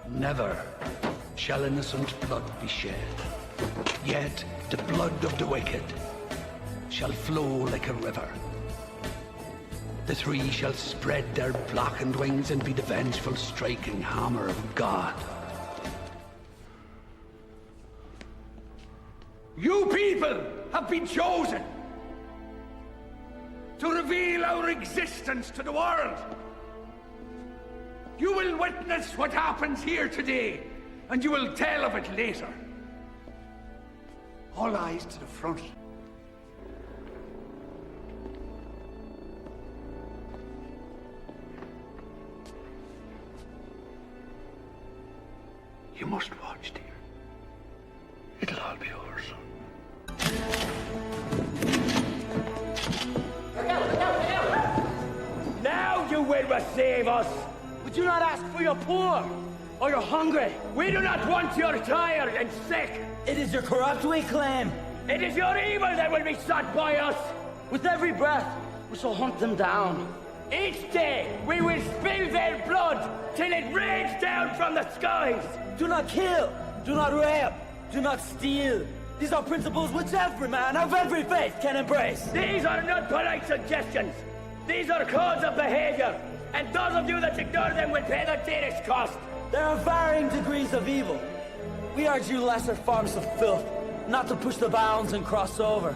Never shall innocent blood be shed, yet the blood of the wicked shall flow like a river. The three shall spread their blackened wings and be the vengeful striking hammer of God. You people have been chosen to reveal our existence to the world. You will witness what happens here today, and you will tell of it later. All eyes to the front. You must watch, dear. It'll all be over soon. Now you will receive us! We do not ask for your poor, or your hungry. We do not want your tired and sick. It is your corrupt we claim. It is your evil that will be sought by us. With every breath, we shall hunt them down. Each day, we will spill their blood till it rains down from the skies. Do not kill, do not rape, do not steal. These are principles which every man of every faith can embrace. These are not polite suggestions. These are codes of behavior, and those of you that ignore them will pay the dearest cost. There are varying degrees of evil. We urge you lesser forms of filth, not to push the bounds and cross over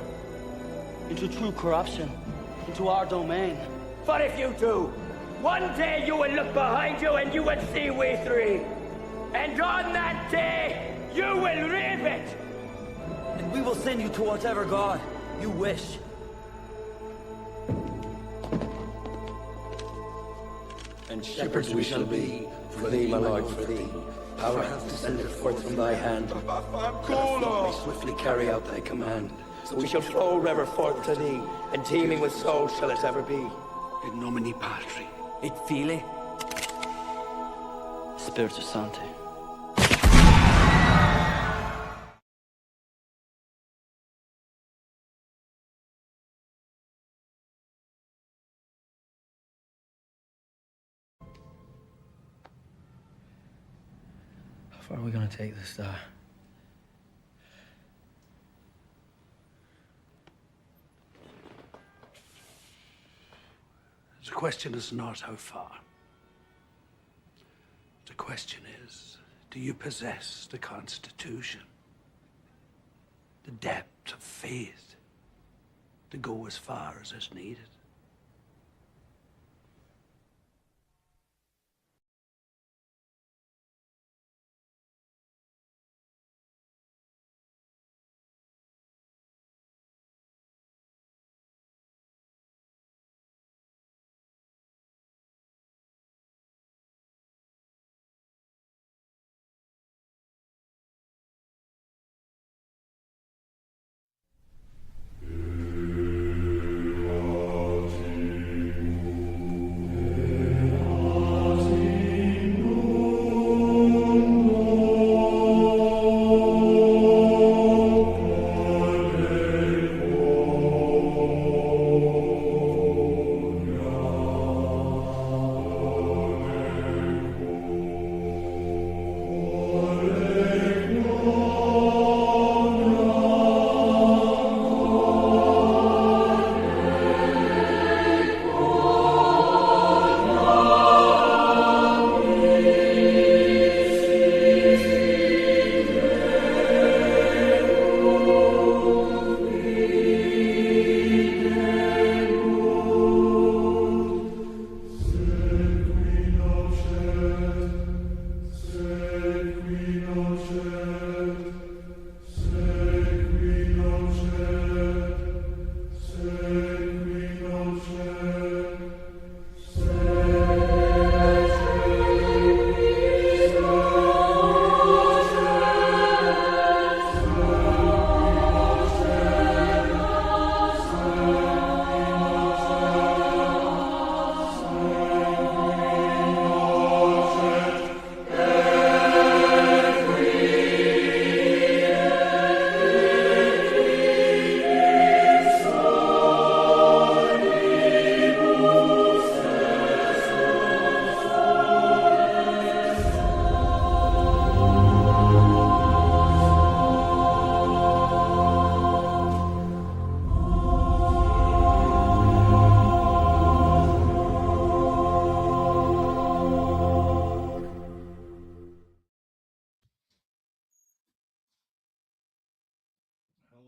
into true corruption, into our domain. For if you do, one day you will look behind you and you will see we three. And on that day, you will reap it. And we will send you to whatever God you wish. And shepherds we shall be, for thee, my Lord, for thee. Power hath descended forth from thy hand. May swiftly carry out thy command. So we shall flow river forth to thee, and teeming with souls shall it ever be. In nomine Patri. Et Filii, Spiritus Sancti. How far are we gonna take this, Star? The question is not how far. The question is, do you possess the Constitution? The depth of faith to go as far as is needed?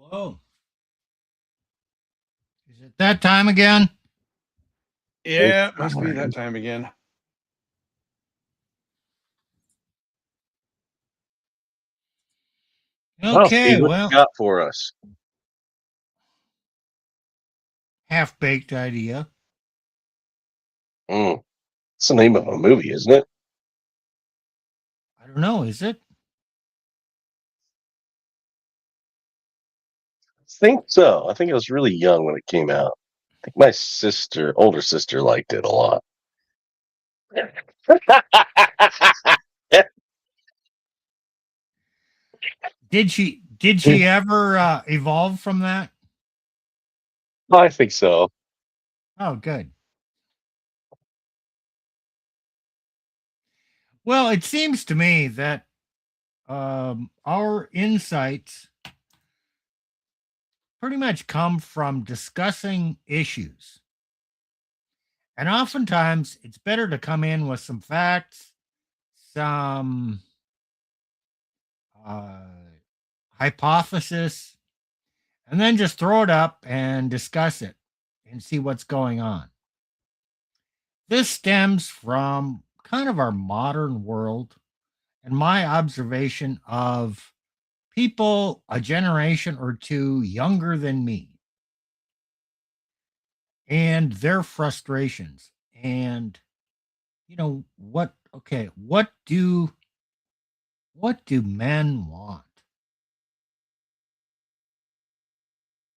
Hello. Is it that time again? Yeah, it must be that time again. Well, Okay, Steve, what well, you got for us? half-baked idea. It's the name of a movie, isn't it? I don't know, is it? I think so. I think I was really young when it came out. I think my older sister, liked it a lot. Did she ever evolve from that? I think so. Oh, good. Well, it seems to me that our insights pretty much come from discussing issues. And oftentimes it's better to come in with some facts, some uh, hypothesis, and then just throw it up and discuss it and see what's going on. This stems from kind of our modern world and my observation of people a generation or two younger than me and their frustrations and what do men want?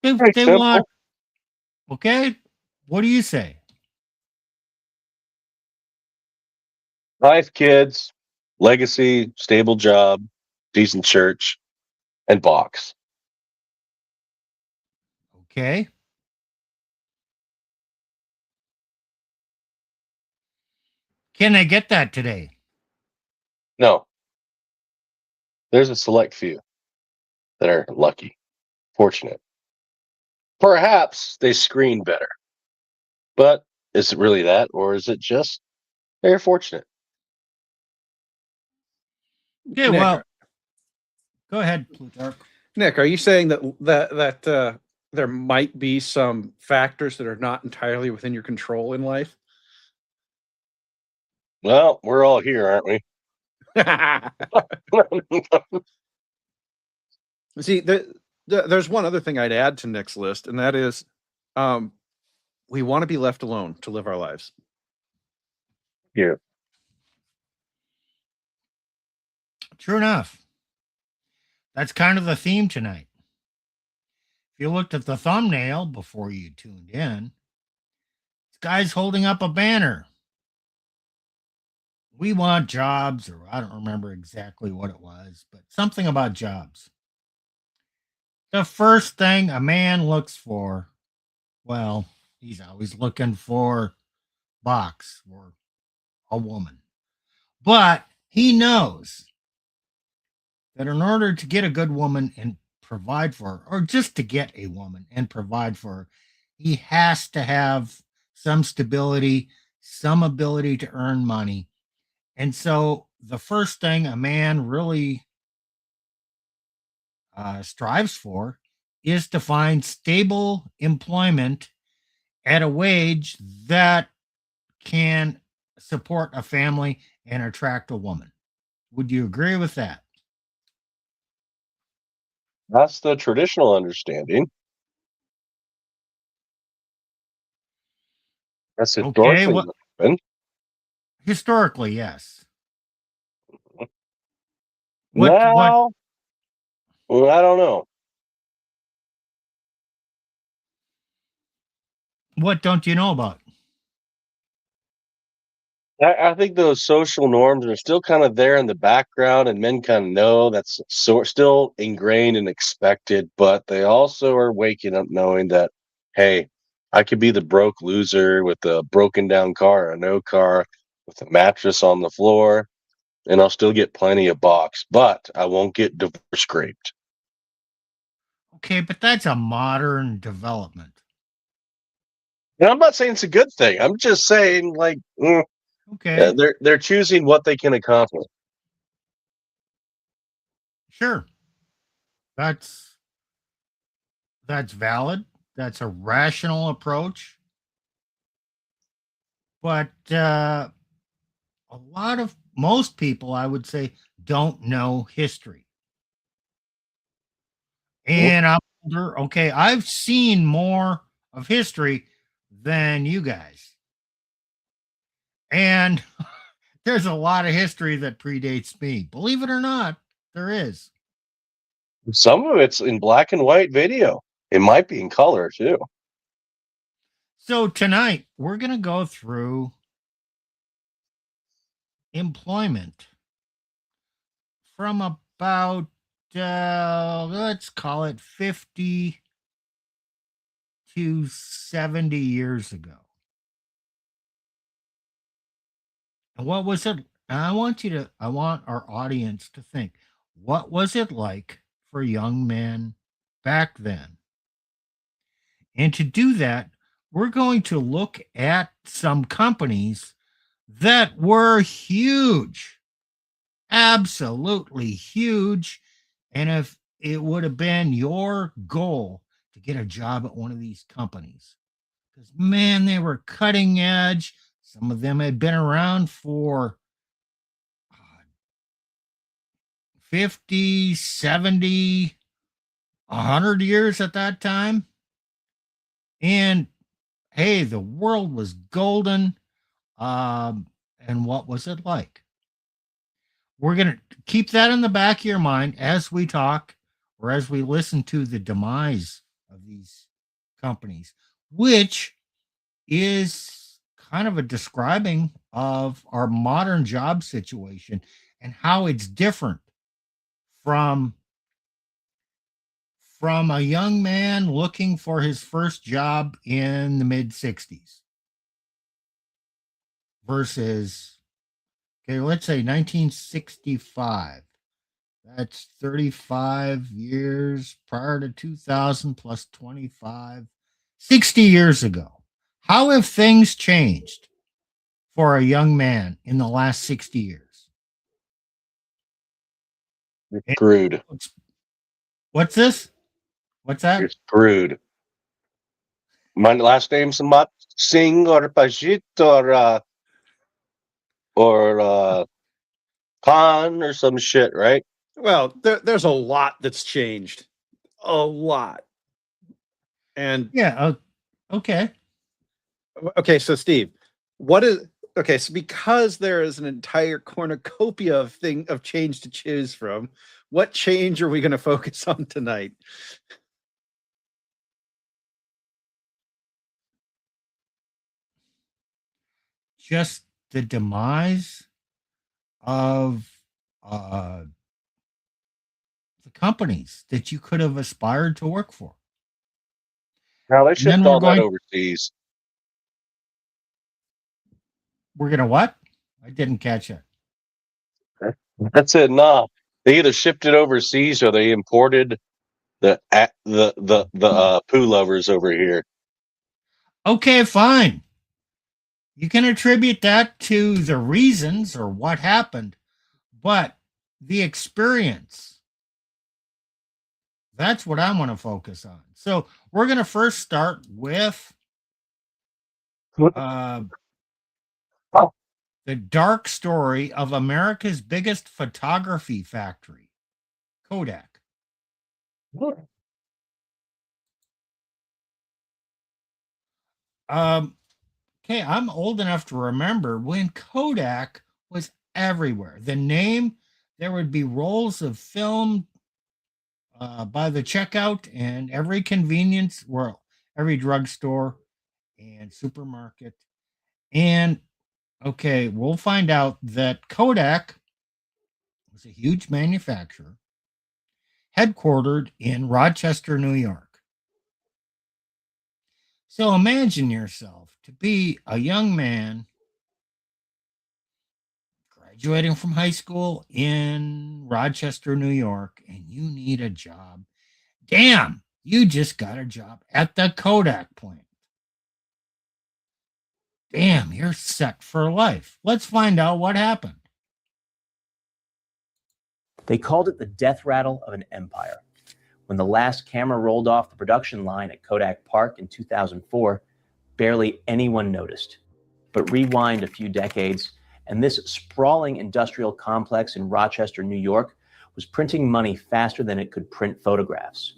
Very They want, simple. okay, what do you say? 5 kids, legacy, stable job, decent church, and box. Okay, can I get that today? No, there's a select few that are lucky, fortunate. Perhaps they screen better. But is it really that, or is it just they're fortunate? Okay, Nick, well, go ahead, Plutarch. Nick, are you saying that there might be some factors that are not entirely within your control in life? Well, we're all here, aren't we? See, there's one other thing I'd add to Nick's list, and that is, we want to be left alone to live our lives. Yeah. True enough. That's kind of the theme tonight. If you looked at the thumbnail before you tuned in, this guy's holding up a banner. We want jobs, or I don't remember exactly what it was, but something about jobs. The first thing a man looks for, well, he's always looking for box or a woman. But he knows that in order to get a good woman and provide for her, or just to get a woman and provide for her, he has to have some stability, some ability to earn money. And so the first thing a man really strives for is to find stable employment at a wage that can support a family and attract a woman. Would you agree with that? That's the traditional understanding. That's Okay, historically well, what happened. historically, yes. What Now, well, I don't know. what don't you know about? I think those social norms are still kind of there in the background, and men kind of know that's still ingrained and expected. But they also are waking up knowing that, hey, I could be the broke loser with a broken down car or no car, with a mattress on the floor, and I'll still get plenty of box, but I won't get divorce scraped. Okay, but that's a modern development. And I'm not saying it's a good thing. I'm just saying, like, Okay, they're choosing what they can accomplish. sure. That's That's valid. That's a rational approach. But most people, I would say, don't know history. And I'm older. Okay, I've seen more of history than you guys. And there's a lot of history that predates me. Believe it or not, there is. Some of it's in black and white video. It might be in color too. So tonight, we're going to go through employment from about, let's call it 50 to 70 years ago. And what was it? I want our audience to think, what was it like for young men back then? And to do that, we're going to look at some companies that were huge, absolutely huge. And if it would have been your goal to get a job at one of these companies, because man, they were cutting edge. Some of them had been around for 50, 70, 100 years at that time. And hey, the world was golden. And what was it like? We're going to keep that in the back of your mind as we talk or as we listen to the demise of these companies, which is kind of a describing of our modern job situation and how it's different from a young man looking for his first job in the mid 60s versus, okay, let's say 1965. That's 35 years prior to 2000 plus 25, 60 years ago. How have things changed for a young man in the last 60 years? You're screwed. What's this? What's that? You're screwed. My last name's Mat Singh or Pajit or Khan or some shit, right? Well, there's a lot that's changed. A lot. And yeah, okay. Okay, so Steve, what is okay? So because there is an entire cornucopia of change to choose from, what change are we going to focus on tonight? Just the demise of the companies that you could have aspired to work for. Now they shipped all that overseas. We're gonna what? I didn't catch it. That's it. Nah, they either shipped it overseas or they imported the poo lovers over here. Okay, fine. You can attribute that to the reasons or what happened, but the experience, that's what I want to focus on. So we're going to first start with the dark story of America's biggest photography factory, Kodak. Okay, I'm old enough to remember when Kodak was everywhere. The name, there would be rolls of film by the checkout and every convenience, well, every drugstore and supermarket. And okay, we'll find out that Kodak was a huge manufacturer headquartered in Rochester, New York. So imagine yourself to be a young man graduating from high school in Rochester, New York, and you need a job. Damn, you just got a job at the Kodak plant. Damn, you're set for life. Let's find out what happened. They called it the death rattle of an empire. When the last camera rolled off the production line at Kodak Park in 2004, barely anyone noticed. But rewind a few decades, and this sprawling industrial complex in Rochester, New York, was printing money faster than it could print photographs.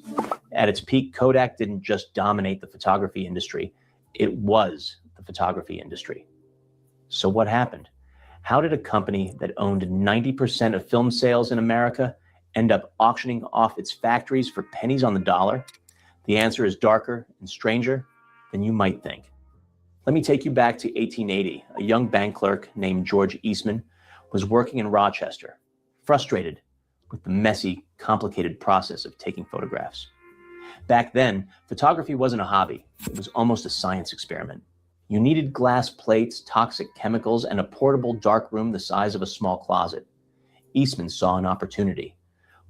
At its peak, Kodak didn't just dominate the photography industry, it was the photography industry. So what happened? How did a company that owned 90% of film sales in America end up auctioning off its factories for pennies on the dollar? The answer is darker and stranger than you might think. Let me take you back to 1880. A young bank clerk named George Eastman was working in Rochester, frustrated with the messy, complicated process of taking photographs. Back then, photography wasn't a hobby. It was almost a science experiment. You needed glass plates, toxic chemicals, and a portable darkroom the size of a small closet. Eastman saw an opportunity.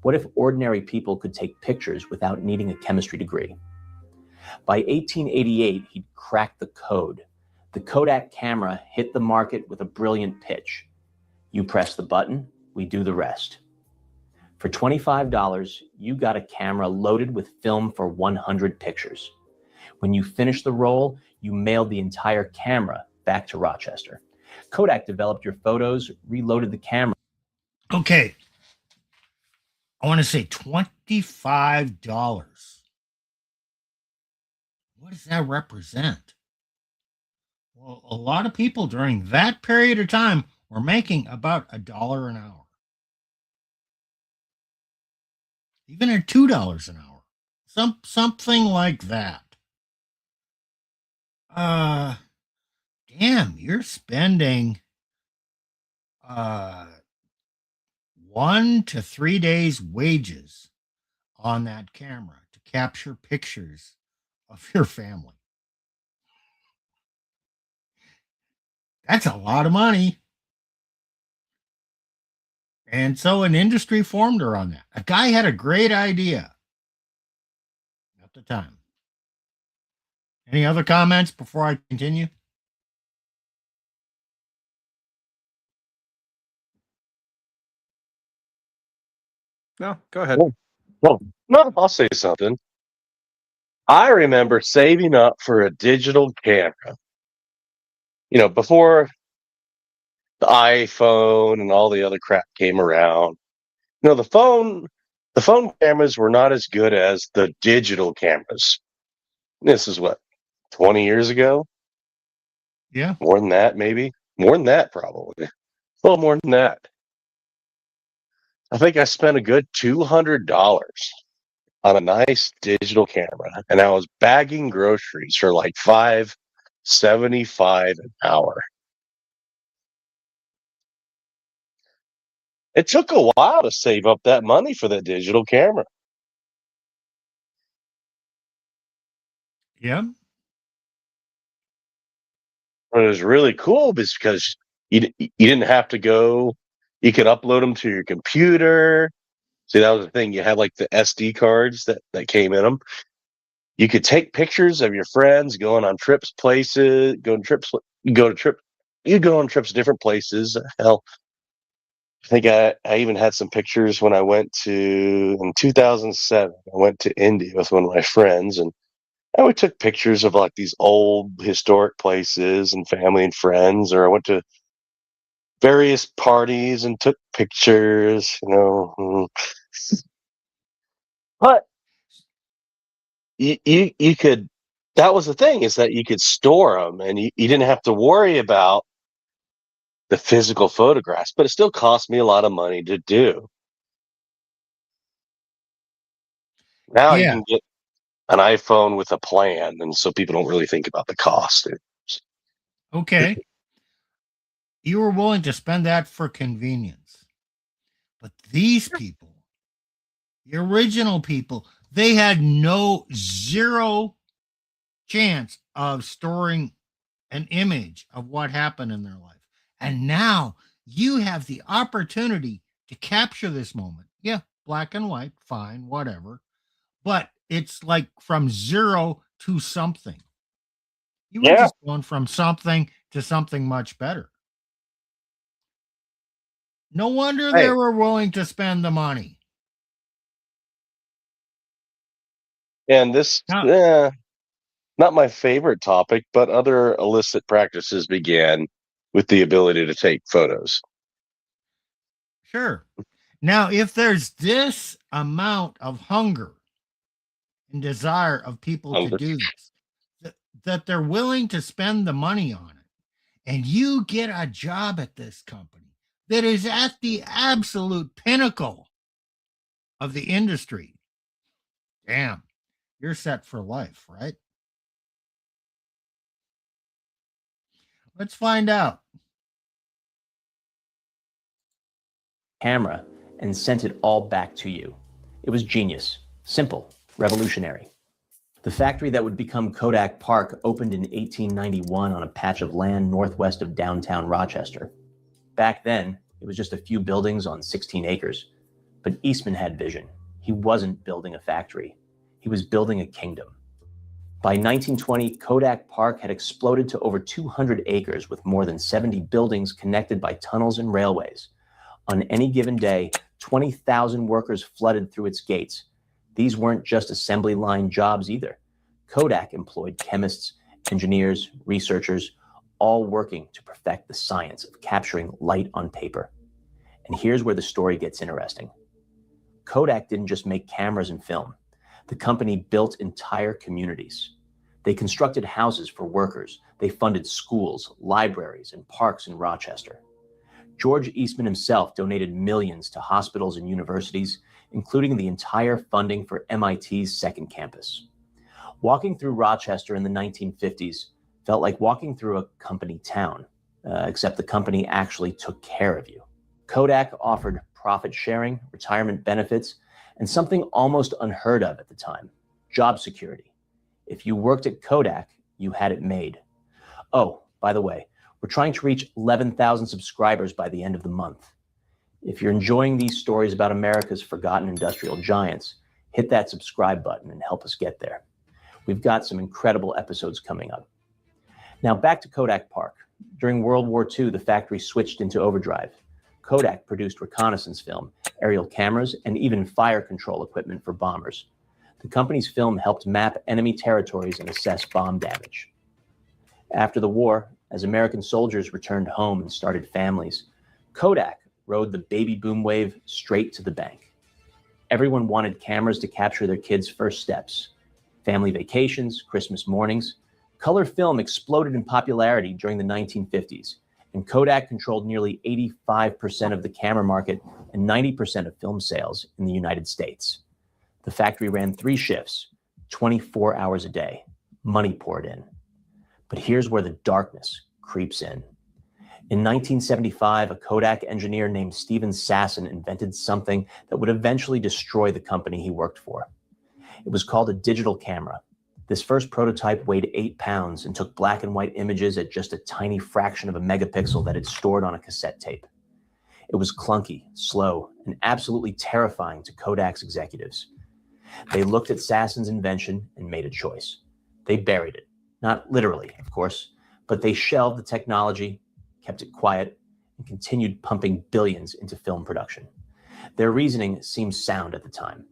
What if ordinary people could take pictures without needing a chemistry degree? By 1888, he'd cracked the code. The Kodak camera hit the market with a brilliant pitch. You press the button, we do the rest. For $25, you got a camera loaded with film for 100 pictures. When you finished the roll, you mailed the entire camera back to Rochester. Kodak developed your photos, reloaded the camera. Okay. I want to say $25. What does that represent? Well, a lot of people during that period of time were making about $1 an hour. Even at $2 an hour. Something like that. Damn, you're spending 1 to 3 days wages on that camera to capture pictures of your family. That's a lot of money. And so an industry formed around that. A guy had a great idea at the time. Any other comments before I continue? No, go ahead. Well, no, I'll say something. I remember saving up for a digital camera. Before the iPhone and all the other crap came around. The phone cameras were not as good as the digital cameras. This is what, 20 years ago? Yeah. More than that, maybe. More than that, probably. A little more than that. I think I spent a good $200 on a nice digital camera, and I was bagging groceries for like $5.75 an hour. It took a while to save up that money for that digital camera. Yeah. But it was really cool because you didn't have to go. You could upload them to your computer. See, that was the thing. You had like the SD cards that came in them. You could take pictures of your friends going on trips, places, you go on trips to different places. Hell, I think I even had some pictures when I went in 2007. I went to India with one of my friends, and we took pictures of like these old historic places and family and friends, or I went to various parties and took pictures, But you could, that was the thing, is that you could store them and you didn't have to worry about the physical photographs, but it still cost me a lot of money to do. Now you Yeah. can get an iPhone with a plan, and so people don't really think about the cost. Okay. You were willing to spend that for convenience. But these people, the original people, they had zero chance of storing an image of what happened in their life. And now you have the opportunity to capture this moment. Yeah, black and white, fine, whatever. But it's like from zero to something. You were just going from something to something much better. No wonder they were willing to spend the money. And this, Now, not my favorite topic, but other illicit practices began with the ability to take photos. sure. Now, if there's this amount of hunger and desire of people to Hunger. do this, that they're willing to spend the money on it, and you get a job at this company that is at the absolute pinnacle of the industry, damn, you're set for life, right? Let's find out. Camera and sent it all back to you. It was genius, simple, revolutionary. The factory that would become Kodak Park opened in 1891 on a patch of land northwest of downtown Rochester. Back then, it was just a few buildings on 16 acres. But Eastman had vision. He wasn't building a factory. He was building a kingdom. By 1920, Kodak Park had exploded to over 200 acres with more than 70 buildings connected by tunnels and railways. On any given day, 20,000 workers flooded through its gates. These weren't just assembly line jobs either. Kodak employed chemists, engineers, researchers, all working to perfect the science of capturing light on paper. And here's where the story gets interesting. Kodak didn't just make cameras and film. The company built entire communities. They constructed houses for workers. They funded schools, libraries, and parks in Rochester. George Eastman himself donated millions to hospitals and universities, including the entire funding for MIT's second campus. Walking through Rochester in the 1950s felt like walking through a company town, except the company actually took care of you. Kodak offered profit sharing, retirement benefits, and something almost unheard of at the time, job security. If you worked at Kodak, you had it made. Oh, by the way, we're trying to reach 11,000 subscribers by the end of the month. If you're enjoying these stories about America's forgotten industrial giants, hit that subscribe button and help us get there. We've got some incredible episodes coming up. Now back to Kodak Park. During World War II, the factory switched into overdrive. Kodak produced reconnaissance film, aerial cameras, and even fire control equipment for bombers. The company's film helped map enemy territories and assess bomb damage. After the war, as American soldiers returned home and started families, Kodak rode the baby boom wave straight to the bank. Everyone wanted cameras to capture their kids' first steps. Family vacations, Christmas mornings. Color film exploded in popularity during the 1950s, and Kodak controlled nearly 85% of the camera market and 90% of film sales in the United States. The factory ran 3 shifts, 24 hours a day. Money poured in. But here's where the darkness creeps in. In 1975, a Kodak engineer named Steven Sasson invented something that would eventually destroy the company he worked for. It was called a digital camera. This first prototype weighed 8 pounds and took black and white images at just a tiny fraction of a megapixel that it stored on a cassette tape. It was clunky, slow, and absolutely terrifying to Kodak's executives. They looked at Sasson's invention and made a choice. They buried it. Not literally, of course, but they shelved the technology, kept it quiet, and continued pumping billions into film production. Their reasoning seemed sound at the time.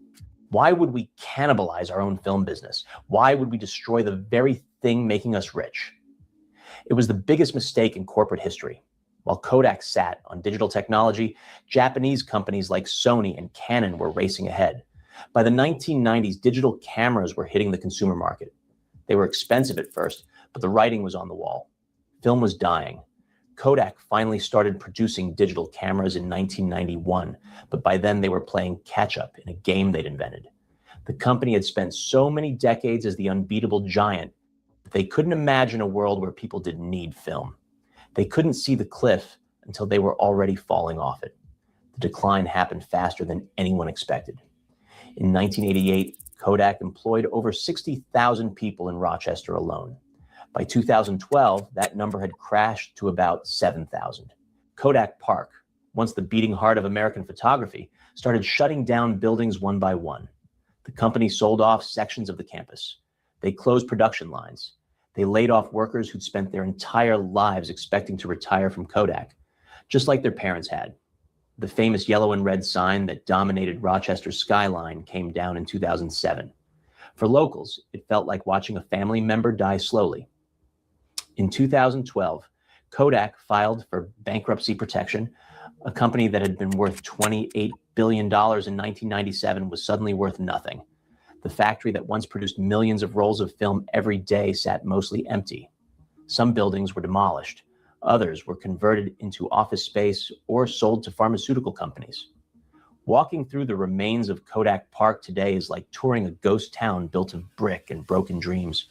Why would we cannibalize our own film business? Why would we destroy the very thing making us rich? It was the biggest mistake in corporate history. While Kodak sat on digital technology, Japanese companies like Sony and Canon were racing ahead. By the 1990s, digital cameras were hitting the consumer market. They were expensive at first, but the writing was on the wall. Film was dying. Kodak finally started producing digital cameras in 1991, but by then they were playing catch-up in a game they'd invented. The company had spent so many decades as the unbeatable giant that they couldn't imagine a world where people didn't need film. They couldn't see the cliff until they were already falling off it. The decline happened faster than anyone expected. In 1988, Kodak employed over 60,000 people in Rochester alone. By 2012, that number had crashed to about 7,000. Kodak Park, once the beating heart of American photography, started shutting down buildings one by one. The company sold off sections of the campus. They closed production lines. They laid off workers who'd spent their entire lives expecting to retire from Kodak, just like their parents had. The famous yellow and red sign that dominated Rochester's skyline came down in 2007. For locals, it felt like watching a family member die slowly. In 2012, Kodak filed for bankruptcy protection. A company that had been worth $28 billion in 1997 was suddenly worth nothing. The factory that once produced millions of rolls of film every day sat mostly empty. Some buildings were demolished. Others were converted into office space or sold to pharmaceutical companies. Walking through the remains of Kodak Park today is like touring a ghost town built of brick and broken dreams.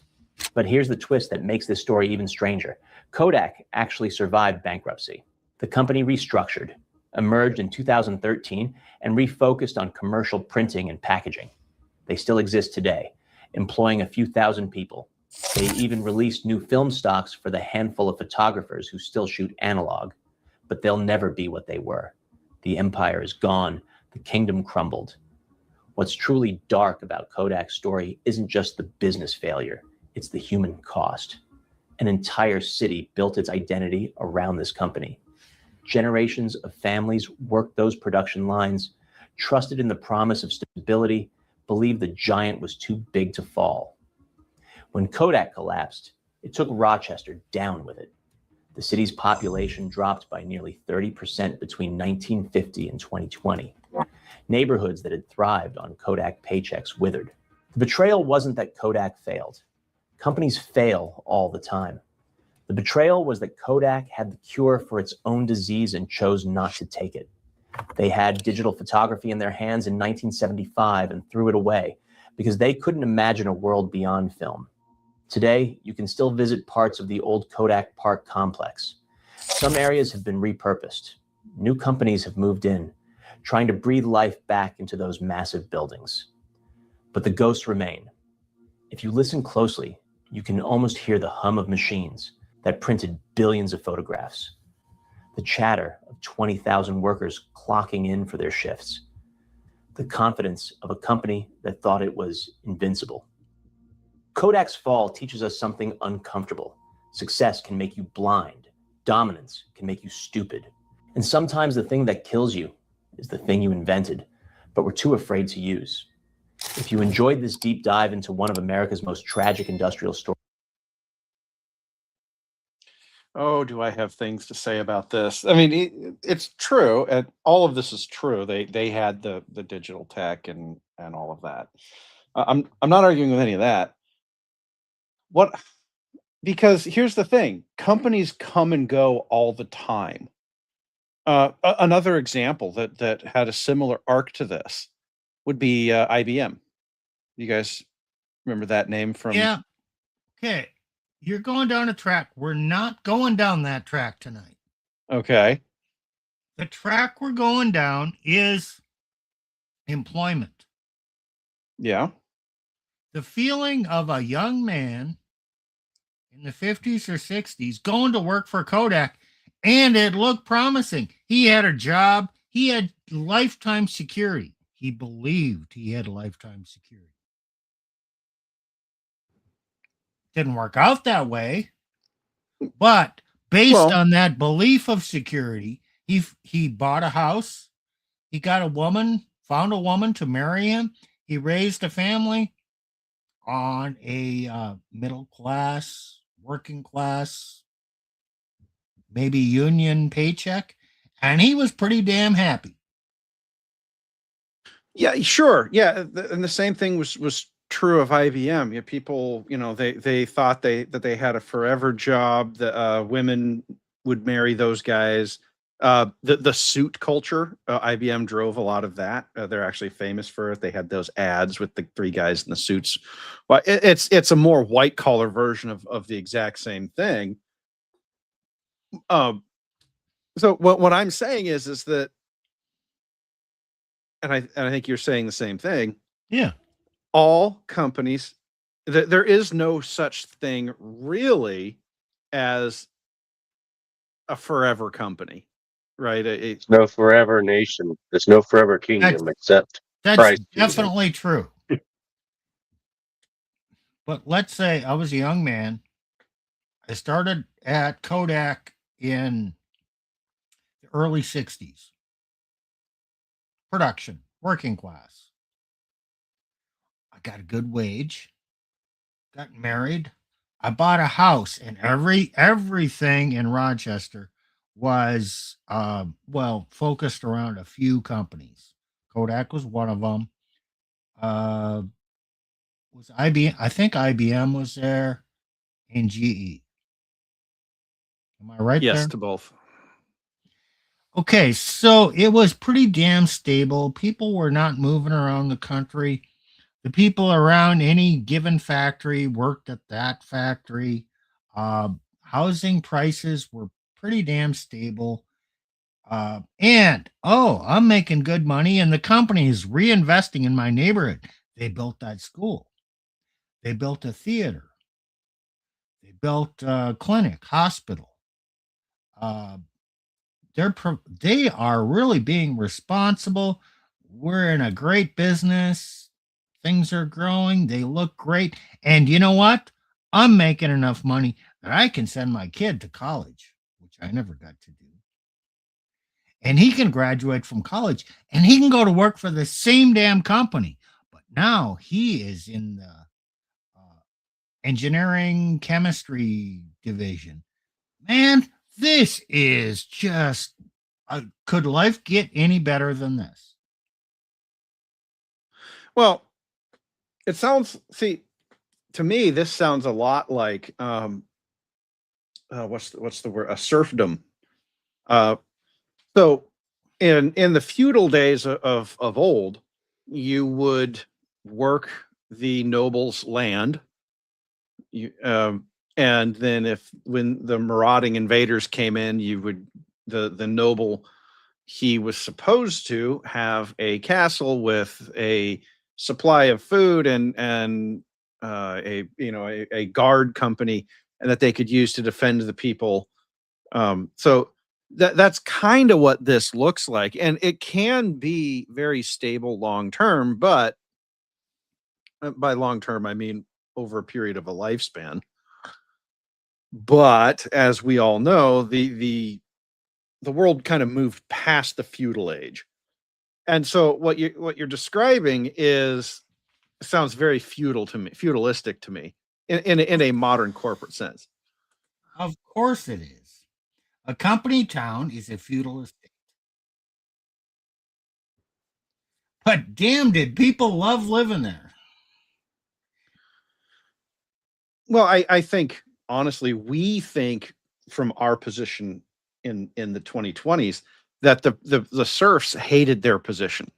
But here's the twist that makes this story even stranger. Kodak actually survived bankruptcy. The company restructured, emerged in 2013, and refocused on commercial printing and packaging. They still exist today, employing a few thousand people. They even released new film stocks for the handful of photographers who still shoot analog. But they'll never be what they were. The empire is gone. The kingdom crumbled. What's truly dark about Kodak's story isn't just the business failure. It's the human cost. An entire city built its identity around this company. Generations of families worked those production lines, trusted in the promise of stability, believed the giant was too big to fall. When Kodak collapsed, it took Rochester down with it. The city's population dropped by nearly 30% between 1950 and 2020. Neighborhoods that had thrived on Kodak paychecks withered. The betrayal wasn't that Kodak failed. Companies fail all the time. The betrayal was that Kodak had the cure for its own disease and chose not to take it. They had digital photography in their hands in 1975 and threw it away because they couldn't imagine a world beyond film. Today, you can still visit parts of the old Kodak Park complex. Some areas have been repurposed. New companies have moved in, trying to breathe life back into those massive buildings. But the ghosts remain. If you listen closely, you can almost hear the hum of machines that printed billions of photographs. The chatter of 20,000 workers clocking in for their shifts. The confidence of a company that thought it was invincible. Kodak's fall teaches us something uncomfortable. Success can make you blind. Dominance can make you stupid. And sometimes the thing that kills you is the thing you invented, but were too afraid to use. If you enjoyed this deep dive into one of America's most tragic industrial stories. Oh, do I have things to say about this? I mean, it's true, and all of this is true. They had the digital tech and all of that. I'm not arguing with any of that. Because here's the thing: companies come and go all the time. Another example that had a similar arc to this would be IBM. You guys remember that name from? Yeah. Okay. You're going down a track. We're not going down that track tonight. Okay. The track we're going down is employment. Yeah. The feeling of a young man in the 50s or 60s going to work for Kodak, and it looked promising. He had a job. He had lifetime security. He believed he had lifetime security. Didn't work out that way, but based on that belief of security, he bought a house. He got a woman, found a woman to marry him. He raised a family on a middle class, working class, maybe union paycheck, and he was pretty damn happy. Yeah, sure. Yeah, and the same thing was true of IBM. Yeah, people, they thought that they had a forever job. The women would marry those guys. The suit culture, IBM drove a lot of that. They're actually famous for it. They had those ads with the three guys in the suits. Well, it's a more white collar version of the exact same thing. So what I'm saying is that, and I think you're saying the same thing. Yeah. All companies, there is no such thing really as a forever company, right? There's no forever nation. There's no forever kingdom except That's Christ. definitely true. But let's say I was a young man. I started at Kodak in the early 60s. Production, working class. I got a good wage, got married, I bought a house, and everything in Rochester was focused around a few companies. Kodak was one of them. Uh, was IBM? I think IBM was there, and GE. Am I right Yes, there? to both. Okay, so it was pretty damn stable. People were not moving around the country. The people around any given factory worked at that factory. Uh, Housing prices were pretty damn stable. I'm making good money, and the company is reinvesting in my neighborhood. They built that school, they built a theater, they built a clinic, hospital. Uh, they are really being responsible. We're in a great business. Things are growing. They look great. And you know what? I'm making enough money that I can send my kid to college, which I never got to do. And he can graduate from college and he can go to work for the same damn company. But now he is in the engineering chemistry division. Man, this is just could life get any better than this? Well, it sounds, see, to me, this sounds a lot like what's the word? A serfdom. Uh, so in the feudal days of old, you would work the noble's land. And then when the marauding invaders came in, you would the noble, he was supposed to have a castle with a supply of food and a guard company, and that they could use to defend the people. So that's kind of what this looks like, and it can be very stable long term, but by long term I mean over a period of a lifespan. But as we all know, the world kind of moved past the feudal age. And so what you're describing is sounds very feudalistic to me in a modern corporate sense. Of course it is. A company town is a feudal estate. But damn, did people love living there? Well, I think honestly, we think from our position in the 2020s that the serfs hated their position.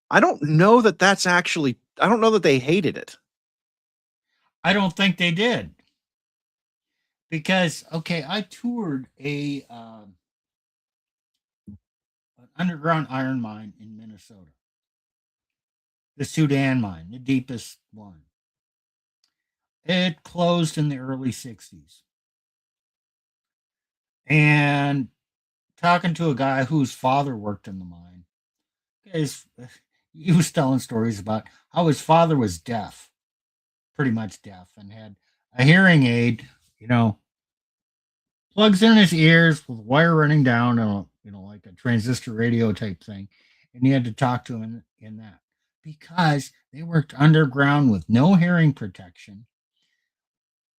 I don't know that that's actually. I don't know that they hated it. I don't think they did. Because, okay, I toured an underground iron mine in Minnesota, the Sudan mine, the deepest one. It closed in the early 60s. And talking to a guy whose father worked in the mine, he was telling stories about how his father was deaf, pretty much deaf, and had a hearing aid, you know, plugs in his ears with wire running down, like a transistor radio type thing, and he had to talk to him in that because they worked underground with no hearing protection,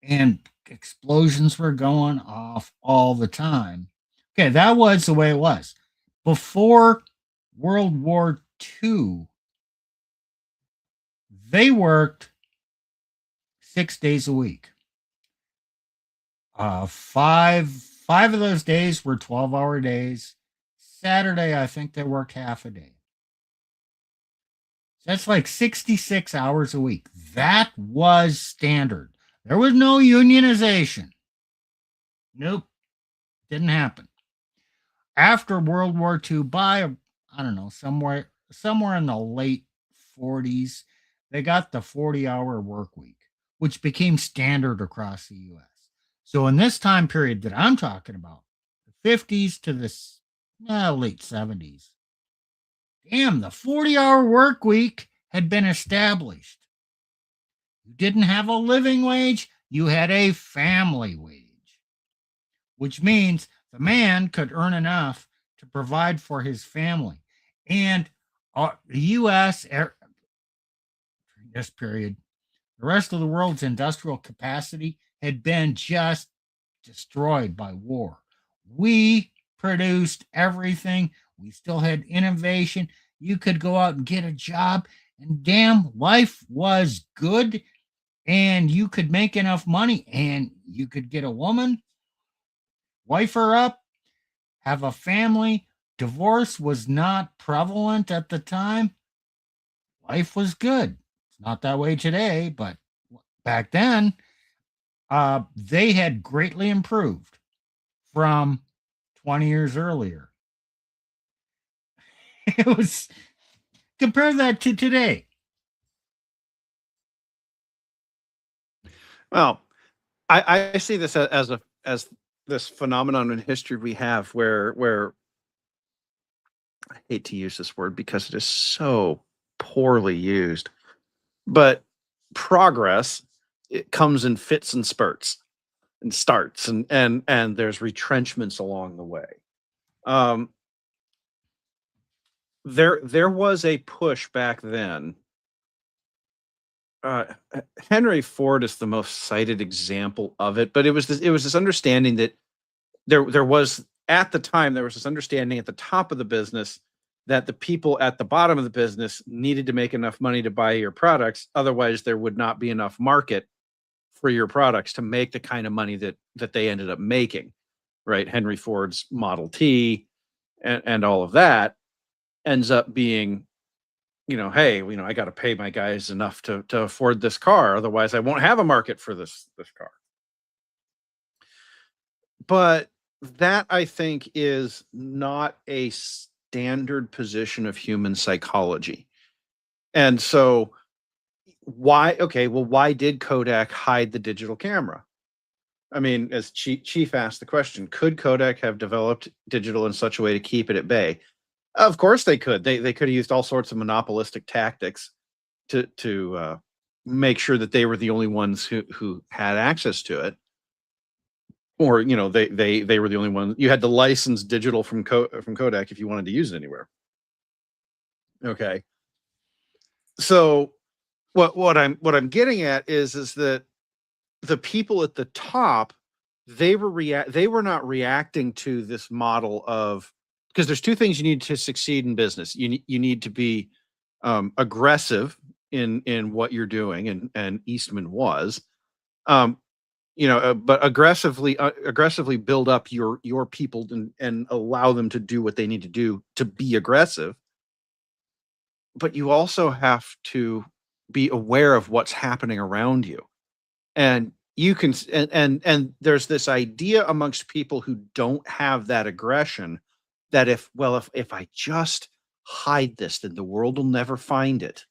and explosions were going off all the time. Okay, that was the way it was before World War II. They worked 6 days a week. Five of those days were 12-hour days. Saturday, I think they worked half a day. That's like 66 hours a week. That was standard. There was no unionization. Nope. Didn't happen. After World War II, by I don't know, somewhere in the late 40s, they got the 40-hour work week, which became standard across the US. So in this time period that I'm talking about, the 50s to the late 70s, damn, the 40-hour work week had been established. You didn't have a living wage, you had a family wage, which means the man could earn enough to provide for his family. And the U.S. this period. The rest of the world's industrial capacity had been just destroyed by war. We produced everything. We still had innovation. You could go out and get a job, and damn, life was good, and you could make enough money, and you could get a woman, wife her up, have a family. Divorce was not prevalent at the time. Life was good. It's not that way today, but back then, they had greatly improved from 20 years earlier. It was, compare that to today. Well, I see this as this phenomenon in history we have where I hate to use this word because it is so poorly used, but progress, it comes in fits and spurts and starts, and there's retrenchments along the way. There was a push back then. Henry Ford is the most cited example of it, but it was this understanding that there was at the time there was this understanding at the top of the business that the people at the bottom of the business needed to make enough money to buy your products, otherwise there would not be enough market for your products to make the kind of money that they ended up making. Right? Henry Ford's Model T and all of that ends up being, hey, I got to pay my guys enough to afford this car, otherwise I won't have a market for this car. But that, I think, is not a standard position of human psychology. And so why did Kodak hide the digital camera? I mean, as Chief asked the question, could Kodak have developed digital in such a way to keep it at bay? Of course they could. They could have used all sorts of monopolistic tactics to make sure that they were the only ones who had access to it. Or they were the only ones. You had to license digital from Kodak if you wanted to use it anywhere. Okay. So what I'm getting at is that the people at the top, they were not reacting to this model of, because there's two things you need to succeed in business. You need to be aggressive in what you're doing, and Eastman was. But aggressively build up your people and allow them to do what they need to do to be aggressive. But you also have to be aware of what's happening around you, and you can and there's this idea amongst people who don't have that aggression that if I just hide this, then the world will never find it,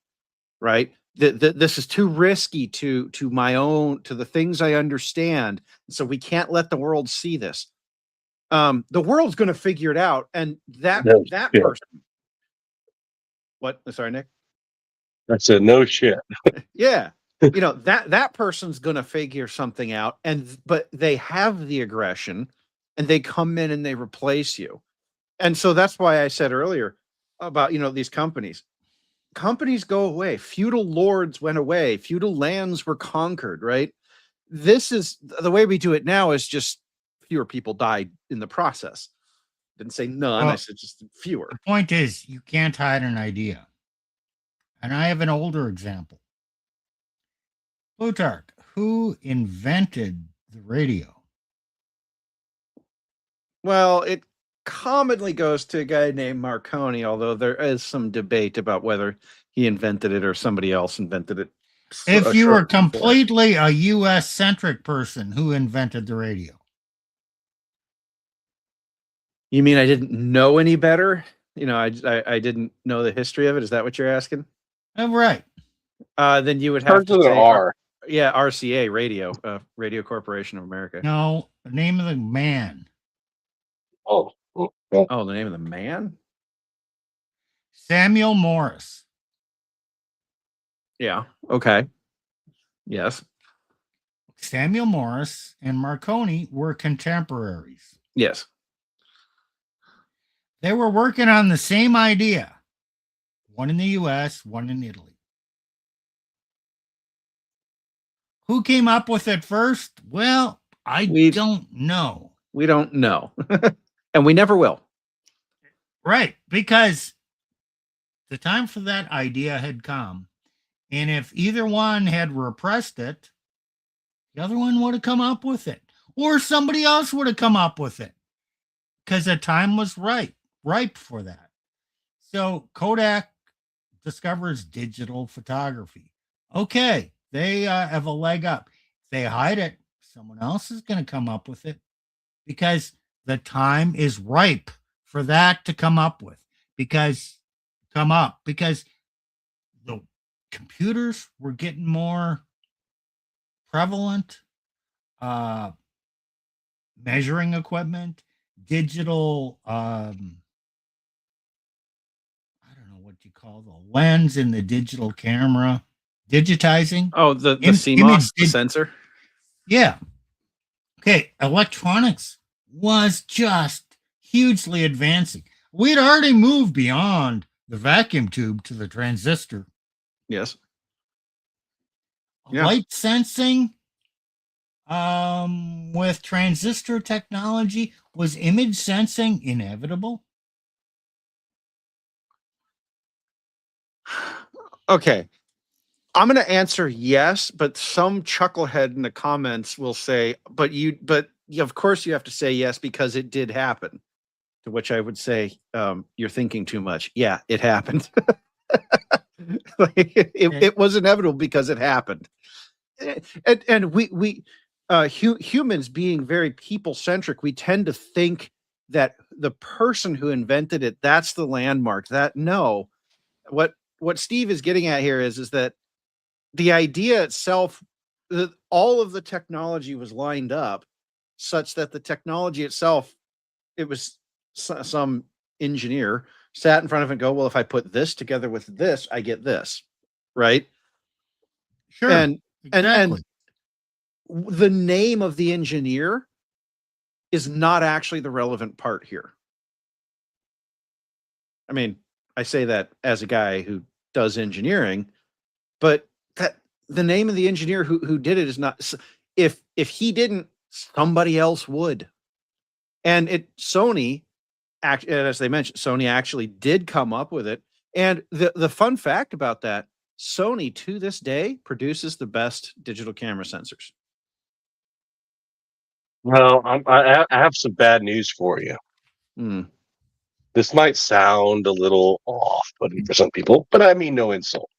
right? This is too risky to the things I understand, so we can't let the world see this. The world's going to figure it out, and that person. What? Sorry, Nick. I said no shit. Yeah, that person's going to figure something out, but they have the aggression, and they come in and they replace you, and so that's why I said earlier about these companies. Companies go away. Feudal lords went away. Feudal lands were conquered, right? This is the way we do it now, is just fewer people died in the process. Didn't say none. I said just fewer. The point is, you can't hide an idea. And I have an older example. Plutarch, who invented the radio? Well, it commonly goes to a guy named Marconi, although there is some debate about whether he invented it or somebody else invented it. If you were completely a U.S.-centric person, who invented the radio? You mean I didn't know any better? I didn't know the history of it. Is that what you're asking? Right. Then you would have to say R. Yeah, RCA, Radio Corporation of America. No, the name of the man. Oh, the name of the man? Samuel Morse. Yeah. Okay. Yes. Samuel Morse and Marconi were contemporaries. Yes. They were working on the same idea. One in the U.S., one in Italy. Who came up with it first? Well, I don't know. We don't know. And we never will. Right, because the time for that idea had come. And if either one had repressed it, the other one would have come up with it. Or somebody else would have come up with it. Because the time was ripe for that. So Kodak discovers digital photography. Okay, they have a leg up. If they hide it, someone else is going to come up with it. Because the time is ripe for that to come up. Because the computers were getting more prevalent, measuring equipment, digital, I don't know what you call the lens in the digital camera, digitizing. Oh, the CMOS, the sensor. Yeah. Okay, electronics was just hugely advancing. We'd already moved beyond the vacuum tube to the transistor. Yes. Yeah. Light sensing with transistor technology, was image sensing inevitable? Okay. I'm going to answer yes, but some chucklehead in the comments will say, but of course you have to say yes because it did happen. To which I would say, you're thinking too much. Yeah, it happened. It was inevitable because it happened. And we humans being very people centric, we tend to think that the person who invented it, that's the landmark. What Steve is getting at here is that the idea itself, all of the technology was lined up such that the technology itself, it was some engineer sat in front of it and go, well, if I put this together with this, I get this, right? Sure. And exactly. and the name of the engineer is not actually the relevant part here. I mean, I say that as a guy who does engineering, but that the name of the engineer who did it is not. If he didn't, somebody else would. And Sony, as they mentioned, Sony actually did come up with it. And the fun fact about that, Sony to this day produces the best digital camera sensors. Well, I have some bad news for you. This might sound a little off-putting for some people, but I mean no insult.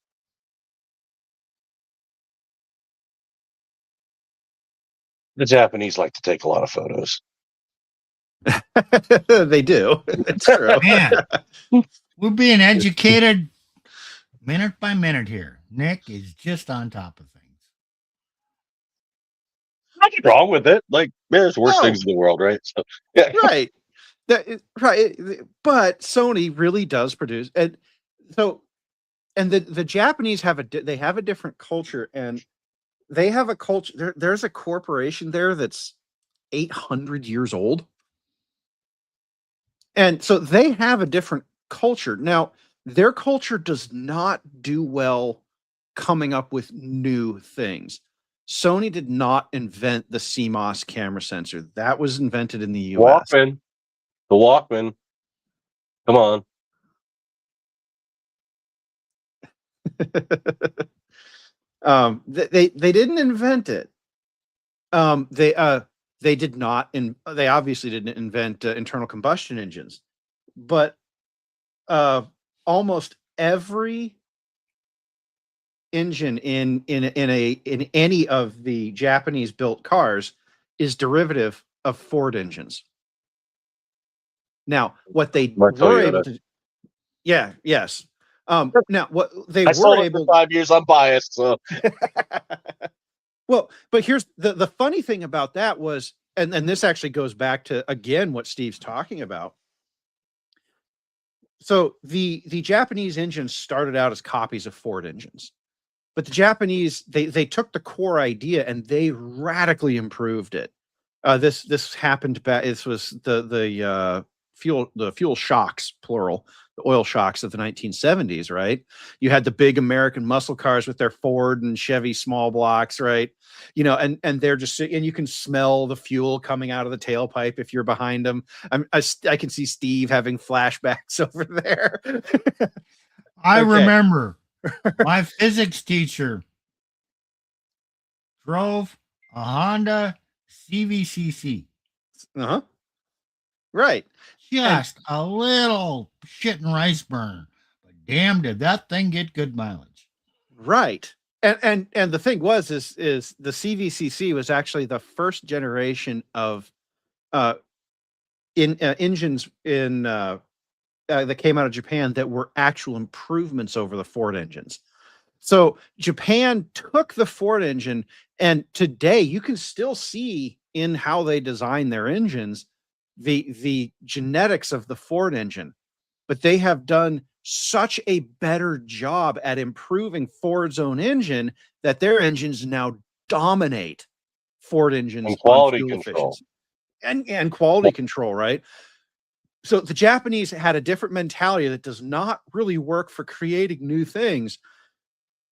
The Japanese like to take a lot of photos. They do. It's true. Man, we're being educated minute by minute here. Nick is just on top of things. Nothing wrong with it. Like, there's worse things in the world, right? So, yeah. Right. Right. But Sony really does produce, and the Japanese have a different culture, and they have a culture. There's a corporation there that's 800 years old. And so they have a different culture. Now, their culture does not do well coming up with new things. Sony did not invent the CMOS camera sensor. That was invented in the US. The Walkman. Come on. They didn't invent it. They did not, and they obviously didn't invent internal combustion engines, but almost every engine in any of the Japanese built cars is derivative of Ford engines. Now, what they were able to, yes. Now, what they were able for 5 years, I'm biased, so. Well, but here's the funny thing about that was, and this actually goes back to, again, what Steve's talking about. So the Japanese engines started out as copies of Ford engines, but the Japanese, they took the core idea and they radically improved it. This happened back, this was the fuel shocks, plural, the oil shocks of the 1970s, right? You had the big American muscle cars with their Ford and Chevy small blocks, right? You know, and they're just, and you can smell the fuel coming out of the tailpipe if you're behind them. I can see Steve having flashbacks over there. I Okay. remember my physics teacher drove a Honda CVCC. Uh-huh. Right. Just a little shit and rice burner. But damn, did that thing get good mileage. Right. And the thing is the CVCC was actually the first generation of engines that came out of Japan that were actual improvements over the Ford engines. So Japan took the Ford engine, and today you can still see in how they design their engines the genetics of the Ford engine, but they have done such a better job at improving Ford's own engine that their engines now dominate Ford engines And quality on fuel control. efficiency and quality control, right? So the Japanese had a different mentality that does not really work for creating new things,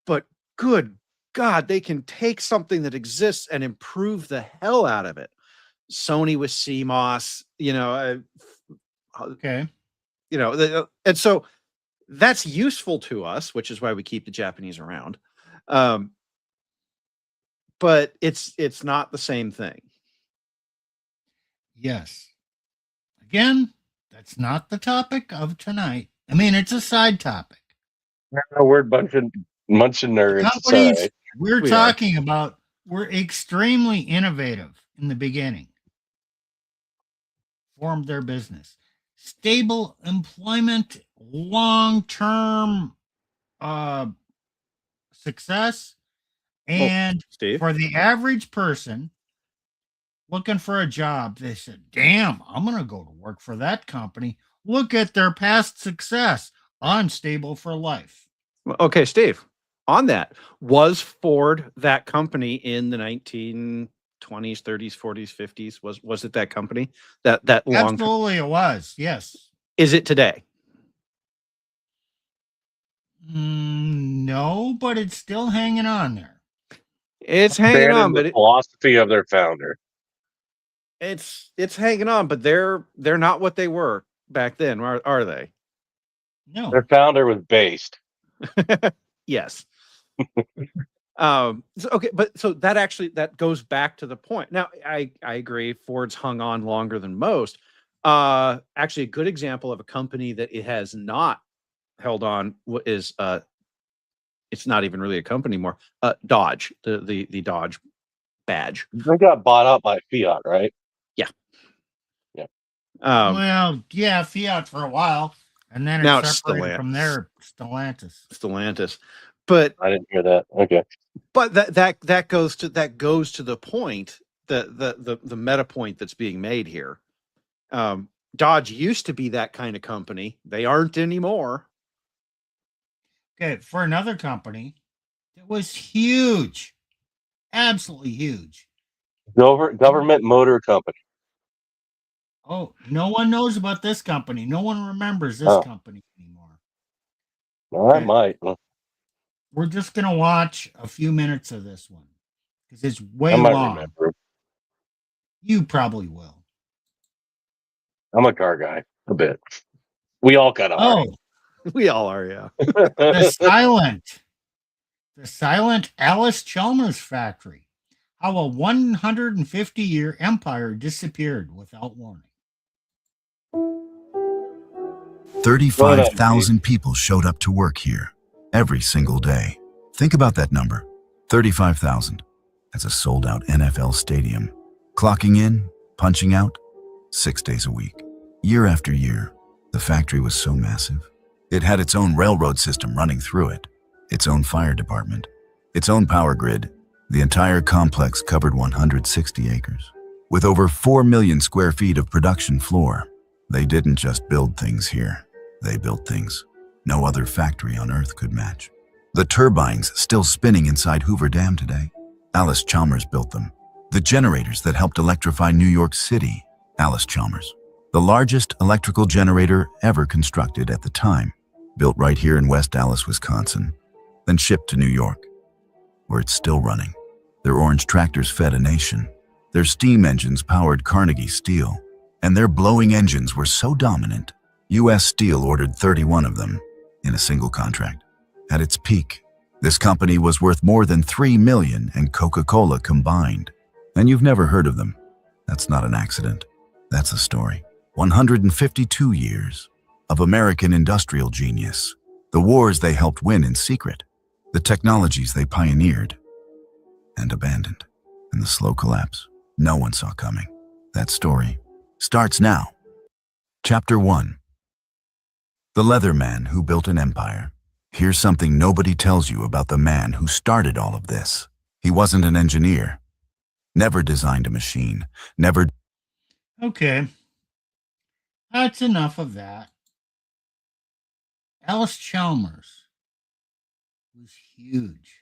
but good God, they can take something that exists and improve the hell out of it. Sony with CMOS, Okay. And so that's useful to us, which is why we keep the Japanese around. But it's not the same thing. Yes. Again, that's not the topic of tonight. I mean, it's a side topic. We're munching nerds. Companies Sorry. we're We talking about were extremely innovative in the beginning. Formed their business. Stable employment, long-term success, and Steve? for the average person looking for a job, they said, damn, I'm going to go to work for that company. Look at their past success. Unstable for life. Okay, Steve, on that, was Ford that company in the 1920s, 30s, 40s, 50s? Was it that company? That long? Absolutely, it was. Yes. Is it today? No, but it's still hanging on there. It's hanging Abandoned on, the but philosophy of their founder. it's hanging on, but they're not what they were back then, are they? No. Their founder was based. Yes. Okay, but so that goes back to the point. Now, I agree, Ford's hung on longer than most. Actually, a good example of a company that it has not held on is it's not even really a company anymore. Dodge, the Dodge badge. They got bought out by Fiat, right? Yeah. Well, yeah, Fiat for a while, and then Now it it's separated from there, Stellantis. But I didn't hear that. Okay. But that goes to the point, the meta point that's being made here. Dodge used to be that kind of company. They aren't anymore. Okay, for another company that was huge, absolutely huge. Government Motor Company. Oh, no one knows about this company. No one remembers this Oh. company anymore. Well, I Okay. might. We're just going to watch a few minutes of this one because it's I way might long. remember. You probably will. I'm a car guy a bit. We all kind of Oh, We all are, yeah. the silent Alice Chalmers factory. How a 150-year empire disappeared without warning. 35,000 people showed up to work here every single day. Think about that number, 35,000. That's a sold-out NFL stadium. Clocking in, punching out, 6 days a week. Year after year, the factory was so massive. It had its own railroad system running through it, its own fire department, its own power grid. The entire complex covered 160 acres. With over 4 million square feet of production floor, they didn't just build things here. They built things no other factory on Earth could match. The turbines still spinning inside Hoover Dam today, Alice Chalmers built them. The generators that helped electrify New York City, Alice Chalmers. The the largest electrical generator ever constructed at the time, built right here in West Allis, Wisconsin, then shipped to New York, where it's still running. Their orange tractors fed a nation. Their steam engines powered Carnegie Steel, and their blowing engines were so dominant, U.S. Steel ordered 31 of them in a single contract. At its peak, this company was worth more than $3 million and Coca-Cola combined. And you've never heard of them. That's not an accident. That's a story. 152 years of American industrial genius. The wars they helped win in secret. The technologies they pioneered and abandoned. And the slow collapse no one saw coming. That story starts now. Chapter 1. The Leather Man Who Built an Empire. Here's something nobody tells you about the man who started all of this. He wasn't an engineer. Never designed a machine. Never... Okay. That's enough of that. a-Chalmers was huge.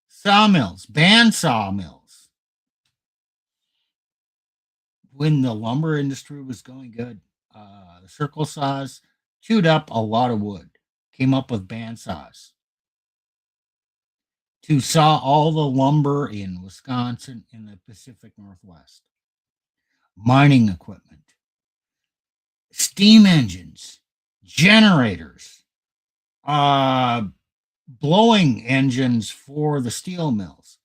Sawmills, band sawmills. When the lumber industry was going good, the circle saws chewed up a lot of wood, came up with band saws to saw all the lumber in Wisconsin and the Pacific Northwest. Mining equipment, steam engines, generators, blowing engines for the steel mills.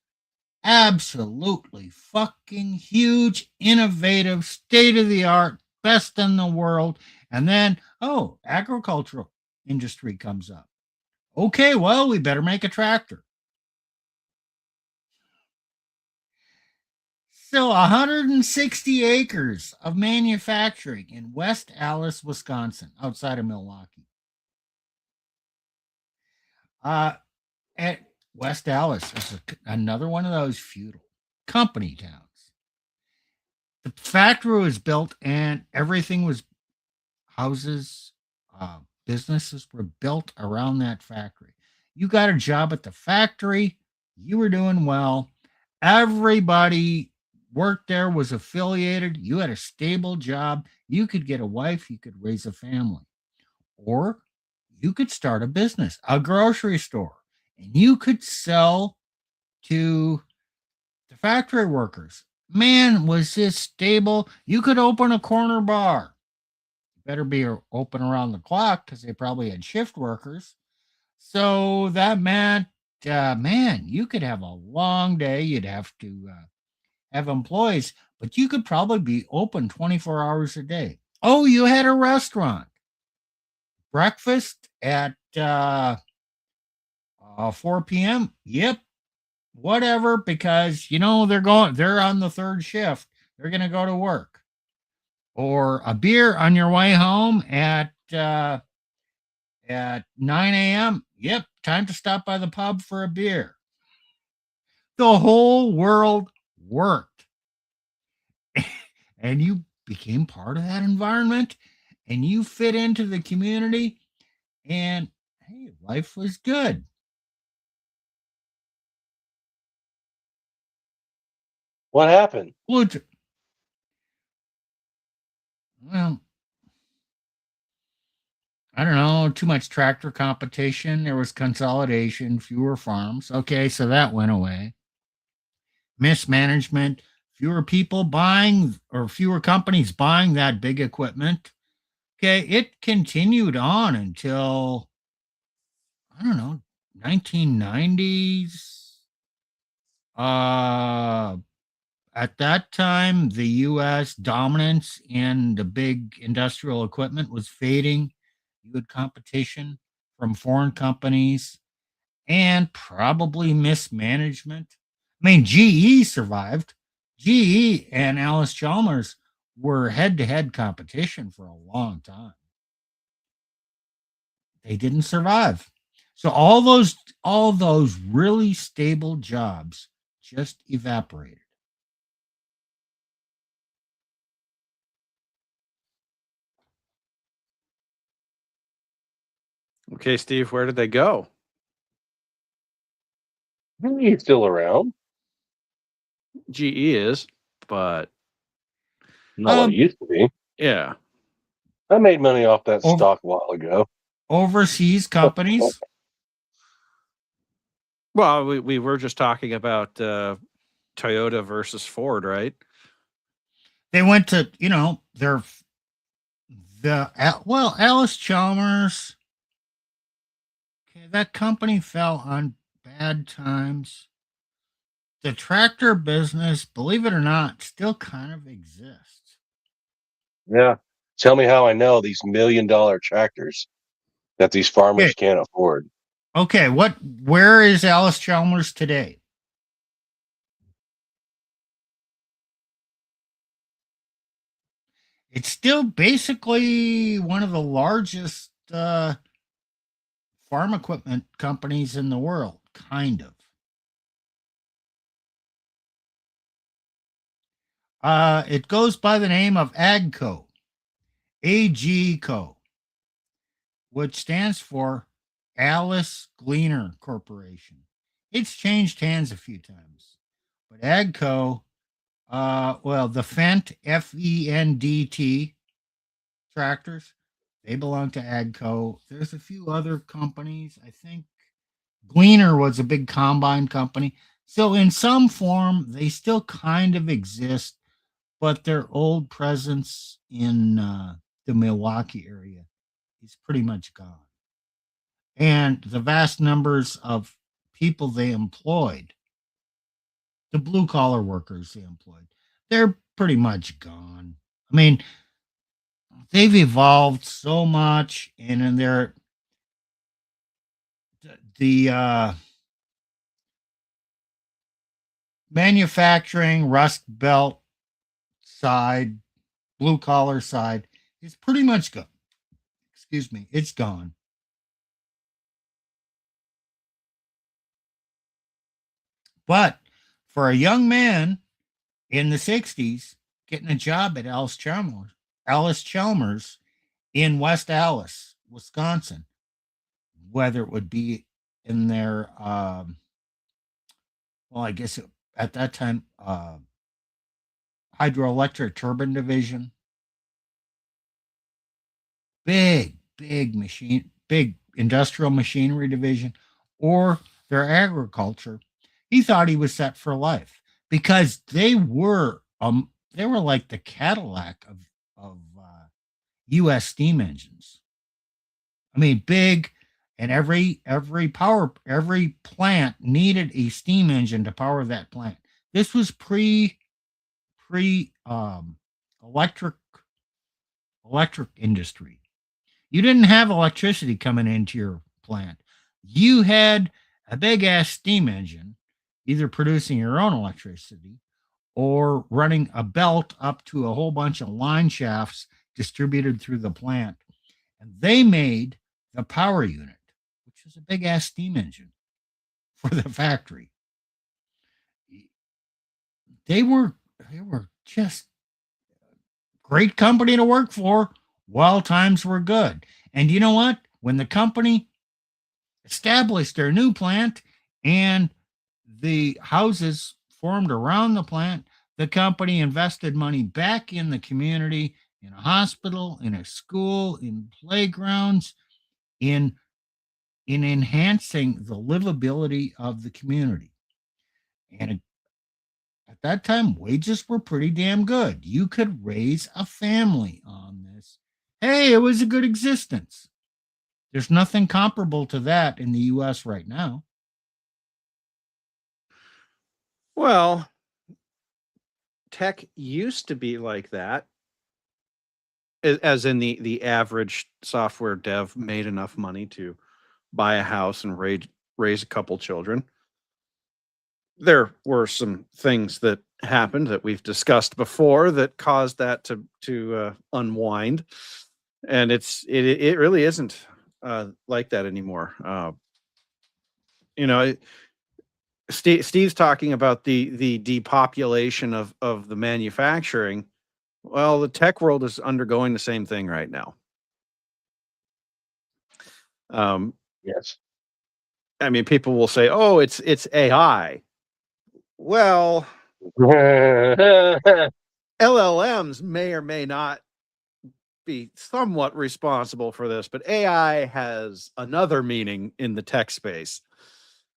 Absolutely fucking huge, innovative, state-of-the-art, best in the world. And then, agricultural industry comes up. Okay, well, we better make a tractor. So 160 acres of manufacturing in West Allis, Wisconsin, outside of Milwaukee. At West Allis is another one of those feudal company towns. The factory was built and everything was houses, businesses were built around that factory. You got a job at the factory, you were doing well. Everybody worked there, was affiliated. You had a stable job. You could get a wife, you could raise a family. Or you could start a business, a grocery store, and you could sell to the factory workers. Man, was this stable. You could open a corner bar. Better be open around the clock because they probably had shift workers. So that meant, man, you could have a long day. You'd have to have employees, but you could probably be open 24 hours a day. Oh, you had a restaurant. Breakfast at 4 p.m. Yep. Whatever, because they're on the third shift. They're going to go to work. Or a beer on your way home at 9 a.m. Yep, time to stop by the pub for a beer. The whole world worked. And you became part of that environment and you fit into the community and hey, life was good. What happened? Well, I don't know, too much tractor competition. There was consolidation, fewer farms. Okay, so that went away. Mismanagement, fewer people buying or fewer companies buying that big equipment. Okay, it continued on until, I don't know, 1990s. At that time, the U.S. dominance in the big industrial equipment was fading. You had competition from foreign companies and probably mismanagement. I mean, GE survived. GE and a-Chalmers were head-to-head competition for a long time. They didn't survive. So all those really stable jobs just evaporated. Okay, Steve, where did they go? He's still around. GE is, but Not what it used to be. Yeah. I made money off that stock a while ago. Overseas companies. Well, we were just talking about Toyota versus Ford, right? They went to, Alice Chalmers. Okay, that company fell on bad times. The tractor business, believe it or not, still kind of exists. Yeah. Tell me how I know these $1 million tractors that these farmers can't afford. Okay, where is Alice Chalmers today? It's still basically one of the largest farm equipment companies in the world, kind of. It goes by the name of AGCO, AGCO, which stands for Alice Gleaner Corporation. It's changed hands a few times, but AGCO, the Fendt, FENDT tractors, they belong to AGCO. There's a few other companies. I think Gleaner was a big combine company. So in some form, they still kind of exist, but their old presence in the Milwaukee area is pretty much gone. And the vast numbers of people they employed, the blue collar workers they employed, they're pretty much gone. I mean, they've evolved so much, and in their the manufacturing Rust Belt side, blue collar side is pretty much gone. Excuse me, it's gone. But for a young man in the 60s getting a job at Alice Chalmers in West Allis, Wisconsin, whether it would be in their, I guess at that time, hydroelectric turbine division, big industrial machinery division, or their agriculture, he thought he was set for life because they were like the Cadillac of U.S. steam engines. I mean, big, and every plant needed a steam engine to power that plant. This was pre electric industry. You didn't have electricity coming into your plant. You had a big ass steam engine, either producing your own electricity or running a belt up to a whole bunch of line shafts distributed through the plant. And they made the power unit, which was a big ass steam engine for the factory. They were just great company to work for while times were good. And you know what? When the company established their new plant and the houses formed around the plant, the company invested money back in the community, in a hospital, in a school, in playgrounds, in enhancing the livability of the community. And at that time, wages were pretty damn good. You could raise a family on this. Hey, it was a good existence. There's nothing comparable to that in the U.S. right now. Well, tech used to be like that, as in the average software dev made enough money to buy a house and raise a couple children. There were some things that happened that we've discussed before that caused that to unwind, and it really isn't like that anymore. Steve's talking about the depopulation of the manufacturing. Well, the tech world is undergoing the same thing right now. Yes. I mean, people will say, "Oh, it's AI." Well, LLMs may or may not be somewhat responsible for this, but AI has another meaning in the tech space.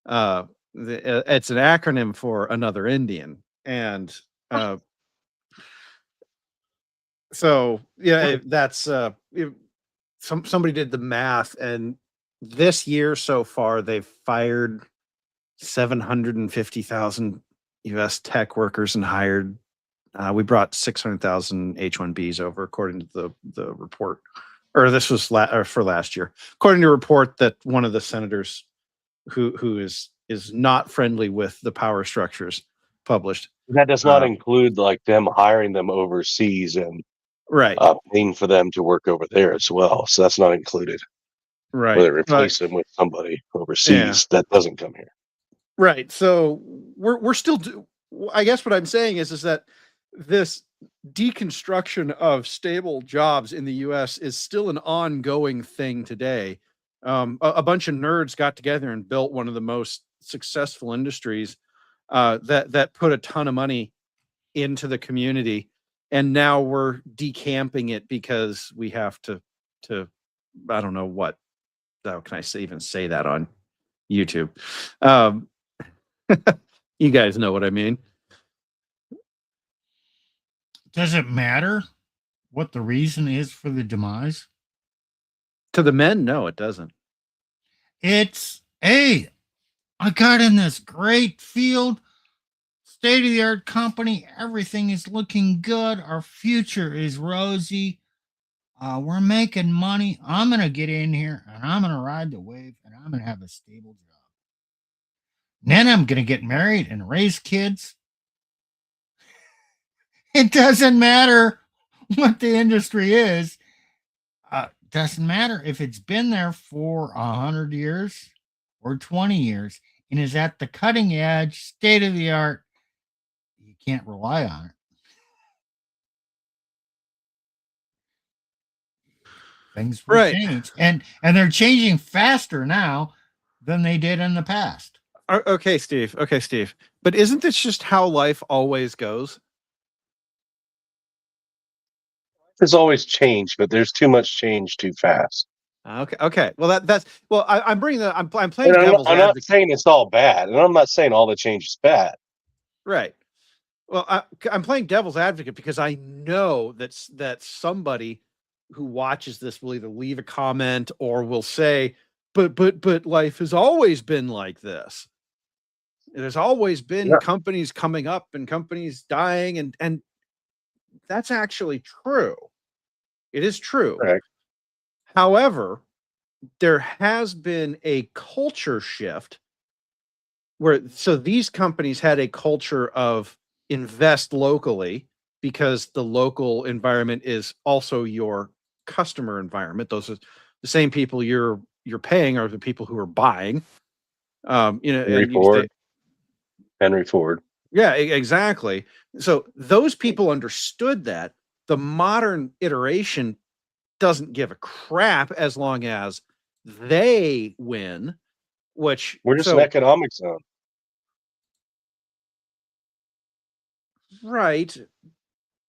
It's an acronym for another Indian, and so yeah, that's somebody did the math, and this year so far they've fired 750,000 U.S. tech workers and hired. We brought 600,000 H-1Bs over, according to the report. Or this was for last year, according to a report that one of the senators who is not friendly with the power structures published. That does not include like them hiring them overseas and right paying for them to work over there as well. So that's not included. Right. Where they replace them with somebody overseas that doesn't come here. Right. So we're still. I guess what I'm saying is that this deconstruction of stable jobs in the U.S. is still an ongoing thing today. A bunch of nerds got together and built one of the most successful industries that put a ton of money into the community, and now we're decamping it because we have to I don't know what. How can I even say that on YouTube? You guys know what I mean. Does it matter what the reason is for the demise? To the men, no, it doesn't. It's, hey, I got in this great field, state-of-the-art company. Everything is looking good. Our future is rosy. We're making money. I'm going to get in here, and I'm going to ride the wave, and I'm going to have a stable job. Then I'm going to get married and raise kids. It doesn't matter what the industry is. Doesn't matter if it's been there for 100 years or 20 years and is at the cutting edge, state of the art. You can't rely on it. Things will change, and they're changing faster now than they did in the past. Okay, Steve. But isn't this just how life always goes? There's always change, but there's too much change too fast. Okay. Well, that's I'm bringing that. I'm playing devil's advocate. I'm not saying it's all bad, and I'm not saying all the change is bad. Right. Well, I'm playing devil's advocate because I know that somebody who watches this will either leave a comment or will say, but life has always been like this. There's always been companies coming up and companies dying, and that's actually true. It is true. Correct. However, there has been a culture shift so these companies had a culture of invest locally because the local environment is also your customer environment. Those are the same people you're paying are the people who are buying. Henry Ford. Yeah, exactly. So those people understood that. The modern iteration doesn't give a crap as long as they win, which we're just an economic zone. Right.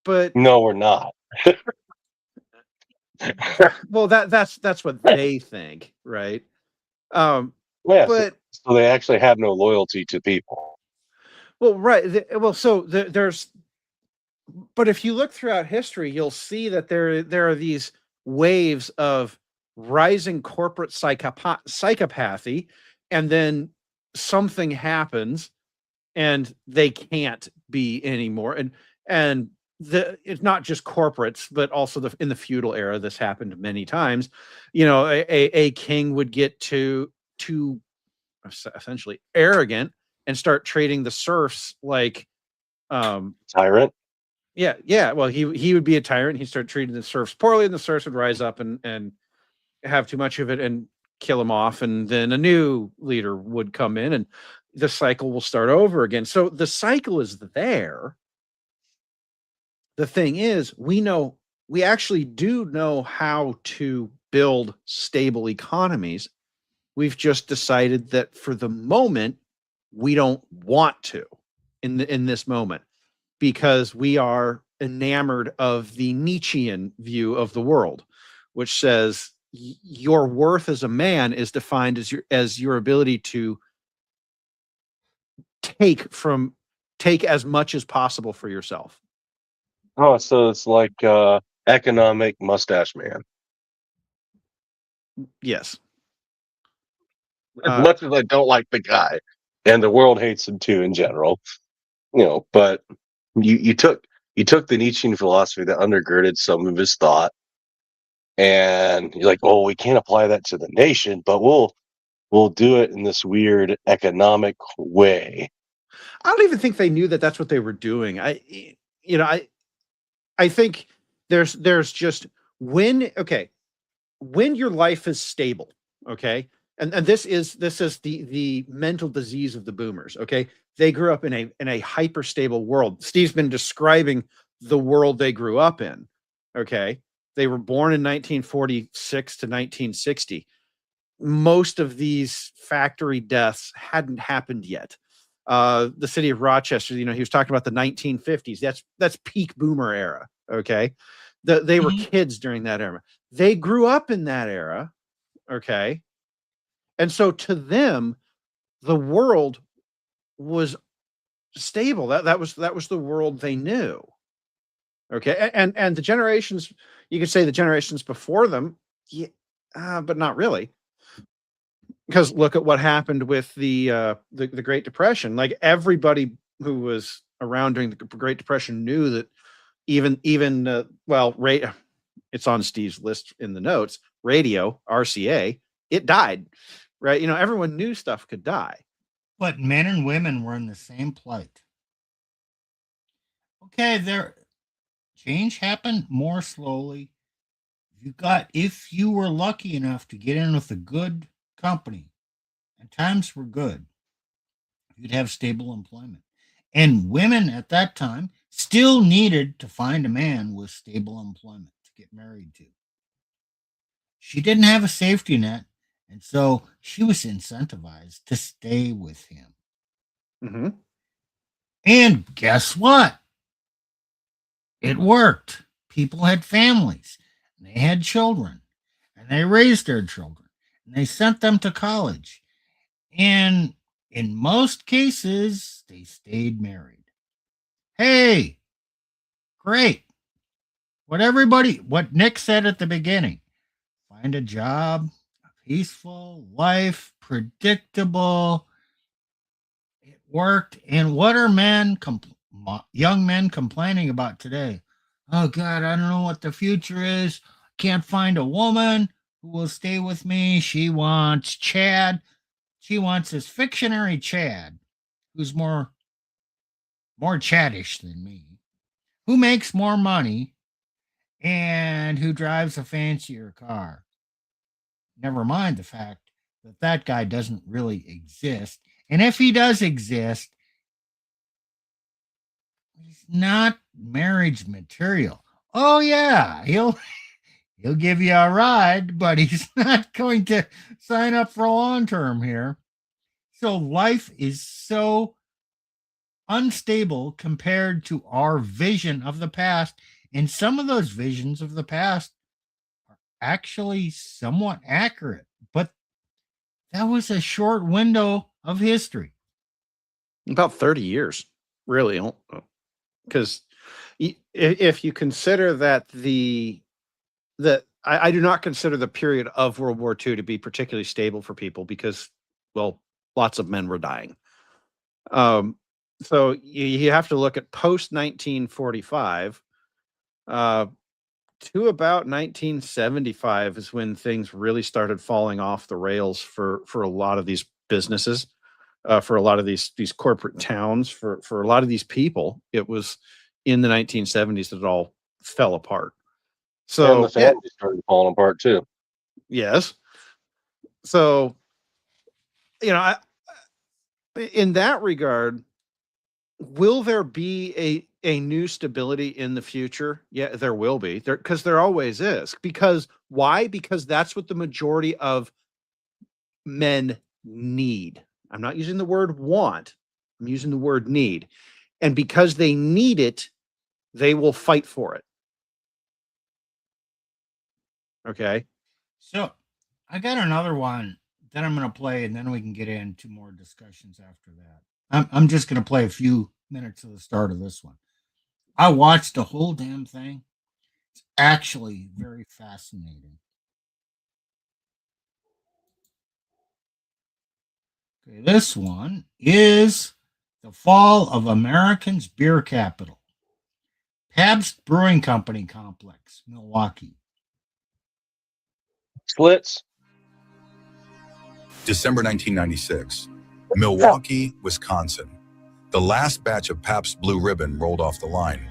But no, we're not. Well, that's what they think, right? Yeah, but so they actually have no loyalty to people. Well, right. There's, but if you look throughout history, you'll see that there are these waves of rising corporate psychopathy, and then something happens, and they can't be anymore. And it's not just corporates, but also in the feudal era, this happened many times. A king would get too essentially arrogant and start treating the serfs like tyrant. Yeah. Well, he would be a tyrant. He'd start treating the serfs poorly, and the serfs would rise up and have too much of it and kill him off. And then a new leader would come in, and the cycle will start over again. So the cycle is there. The thing is, we actually do know how to build stable economies. We've just decided that for the moment, we don't want to in this moment, because we are enamored of the Nietzschean view of the world, which says your worth as a man is defined as your ability to take as much as possible for yourself. Oh, so it's like economic mustache man. Yes. As much as I don't like the guy, and the world hates him too in general, but you took the Nietzschean philosophy that undergirded some of his thought, and you're like, oh, we can't apply that to the nation, but we'll do it in this weird economic way. I don't even think they knew that that's what they were doing. I think there's just when your life is stable, okay, and this is the mental disease of the boomers. Okay, they grew up in a hyper stable world. Steve's been describing the world they grew up in. Okay, they were born in 1946 to 1960. Most of these factory deaths hadn't happened yet. The city of Rochester, he was talking about the 1950s. That's peak boomer era. Okay, they were kids during that era. They grew up in that era. Okay, and so to them, the world was stable. That was the world they knew. Okay, and the generations, you could say the generations before them, yeah, but not really. Because look at what happened with the Great Depression. Like, everybody who was around during the Great Depression knew that even it's on Steve's list in the notes. Radio, RCA, it died, right? Everyone knew stuff could die. But men and women were in the same plight. Okay, change happened more slowly. If you were lucky enough to get in with a good company and times were good, you'd have stable employment. And women at that time still needed to find a man with stable employment to get married to. She didn't have a safety net, and so she was incentivized to stay with him. Mm-hmm. And guess what? It worked. People had families, and they had children, and they raised their children, and they sent them to college. And in most cases, they stayed married. Hey, great. What Nick said at the beginning, find a job, a peaceful life, predictable. It worked. And what are young men complaining about today? Oh God, I don't know what the future is. Can't find a woman who will stay with me. She wants Chad. She wants this fictionary Chad, who's more Chadish than me, who makes more money, and who drives a fancier car. Never mind the fact that that guy doesn't really exist. And if he does exist, he's not marriage material. Oh yeah, he'll give you a ride, but he's not going to sign up for a long term here. So life is so unstable compared to our vision of the past. And some of those visions of the past are actually somewhat accurate. But that was a short window of history. About 30 years, really. Because if you consider that I do not consider the period of World War II to be particularly stable for people because, well, lots of men were dying. So you have to look at post 1945 to about 1975 is when things really started falling off the rails for a lot of these businesses, for a lot of these corporate towns, for a lot of these people. It was in the 1970s that it all fell apart. So and the family started falling apart too. Yes. So, in that regard, will there be a new stability in the future? Yeah, there will be. Because there always is. Because why? Because that's what the majority of men need. I'm not using the word want. I'm using the word need. And because they need it, they will fight for it. Okay. So I got another one that I'm going to play, and then we can get into more discussions after that. I'm just going to play a few minutes of the start of this one. I watched the whole damn thing. It's actually very fascinating. Okay, this one is the fall of America's beer capital. Pabst Brewing Company Complex, Milwaukee. Slits. December 1996, Milwaukee, Wisconsin. The last batch of Pabst Blue Ribbon rolled off the line.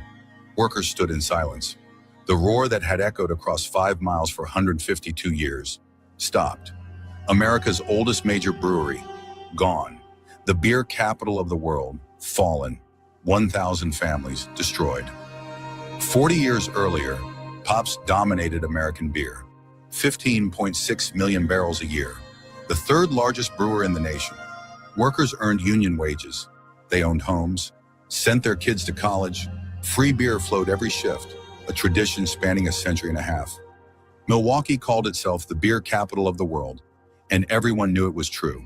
Workers stood in silence. The roar that had echoed across 5 miles for 152 years stopped. America's oldest major brewery, gone. The beer capital of the world, fallen. 1,000 families destroyed. 40 years earlier, Pabst dominated American beer. 15.6 million barrels a year. The third largest brewer in the nation. Workers earned union wages. They owned homes, sent their kids to college. Free beer flowed every shift, a tradition spanning a century and a half. Milwaukee called itself the beer capital of the world, and everyone knew it was true.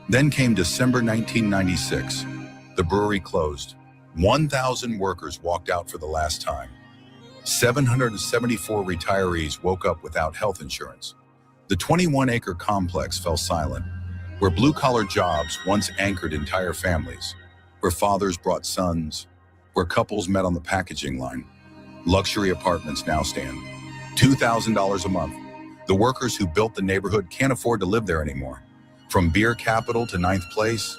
Then came December 1996. The brewery closed. 1,000 workers walked out for the last time. 774 retirees woke up without health insurance. The 21-acre complex fell silent, where blue-collar jobs once anchored entire families, where fathers brought sons, where couples met on the packaging line. Luxury apartments now stand. $2,000 a month. The workers who built the neighborhood can't afford to live there anymore. From beer capital to ninth place,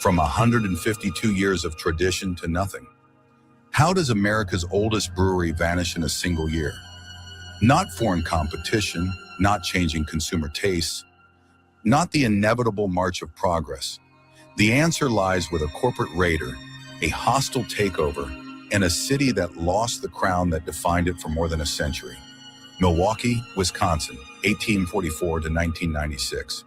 from 152 years of tradition to nothing. How does America's oldest brewery vanish in a single year? Not foreign competition, not changing consumer tastes, not the inevitable march of progress. The answer lies with a corporate raider, a hostile takeover, and a city that lost the crown that defined it for more than a century. Milwaukee, Wisconsin, 1844 to 1996.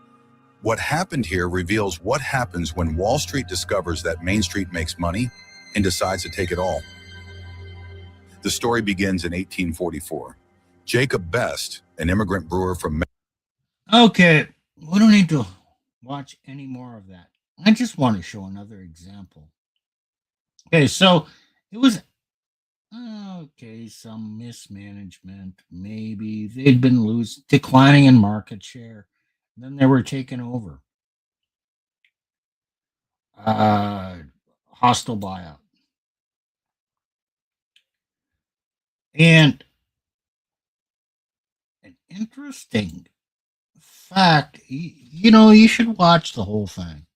What happened here reveals what happens when Wall Street discovers that Main Street makes money and decides to take it all. The story begins in 1844. Jacob Best, an immigrant brewer from... Okay, we don't need to watch any more of that. I just want to show another example. Okay, so it was some mismanagement. Maybe they'd been declining in market share. Then they were taken over. Hostile buyout. And an interesting fact, you should watch the whole thing.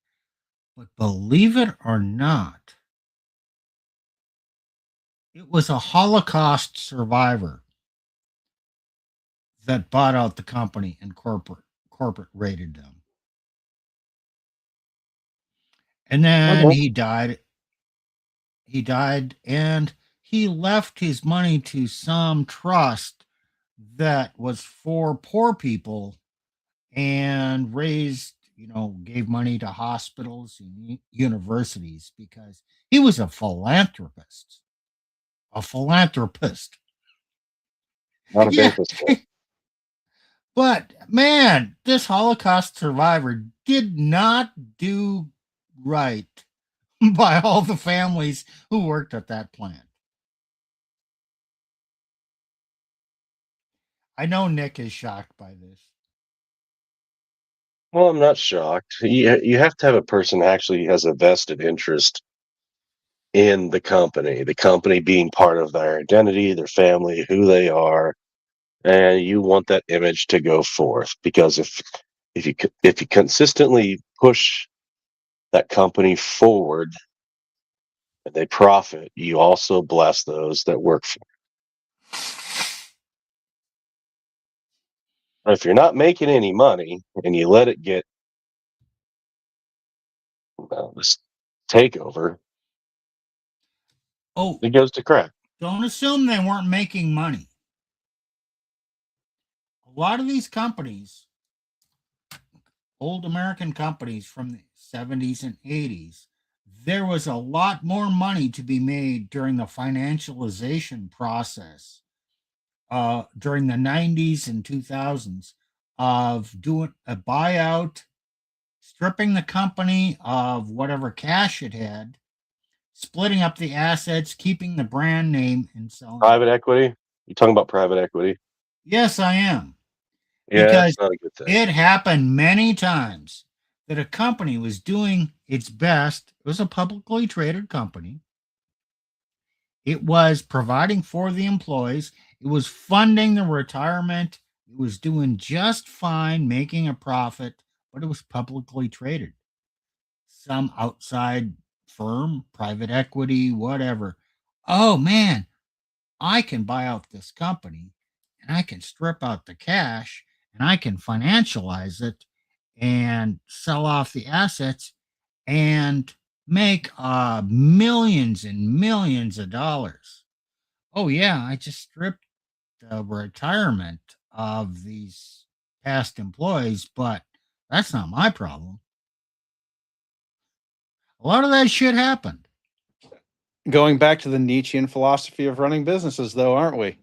But believe it or not, it was a Holocaust survivor that bought out the company and corporate raided them. And then he died. He died and he left his money to some trust that was for poor people and gave money to hospitals and universities because he was a philanthropist. A philanthropist. Not a Yeah. business. But man, this Holocaust survivor did not do right by all the families who worked at that plant. I know Nick is shocked by this. Well, I'm not shocked. You have to have a person who actually has a vested interest in the company being part of their identity, their family, who they are, and you want that image to go forth because if you consistently push that company forward and they profit, you also bless those that work for it. If you're not making any money and you let it get this takeover, Oh, it goes to crap. don't assume they weren't making money. A lot of these companies, old American companies from the 70s and 80s, there was a lot more money to be made during the financialization process during the 90s and 2000s of doing a buyout, stripping the company of whatever cash it had, splitting up the assets, keeping the brand name, and so on. Private equity? You're talking about private equity? Yes, I am. Yeah, Because that's not a good thing. it happened many times that a company was doing its best. It was a publicly traded company. It was providing for the employees. It was funding the retirement. It was doing just fine, making a profit, but it was publicly traded. Some outside firm, private equity, whatever. Oh man, I can buy out this company and I can strip out the cash and I can financialize it and sell off the assets and make millions and millions of dollars. Oh, yeah, I just stripped the retirement of these past employees, but that's not my problem. A lot of that shit happened. Going back to the Nietzschean philosophy of running businesses, though, aren't we?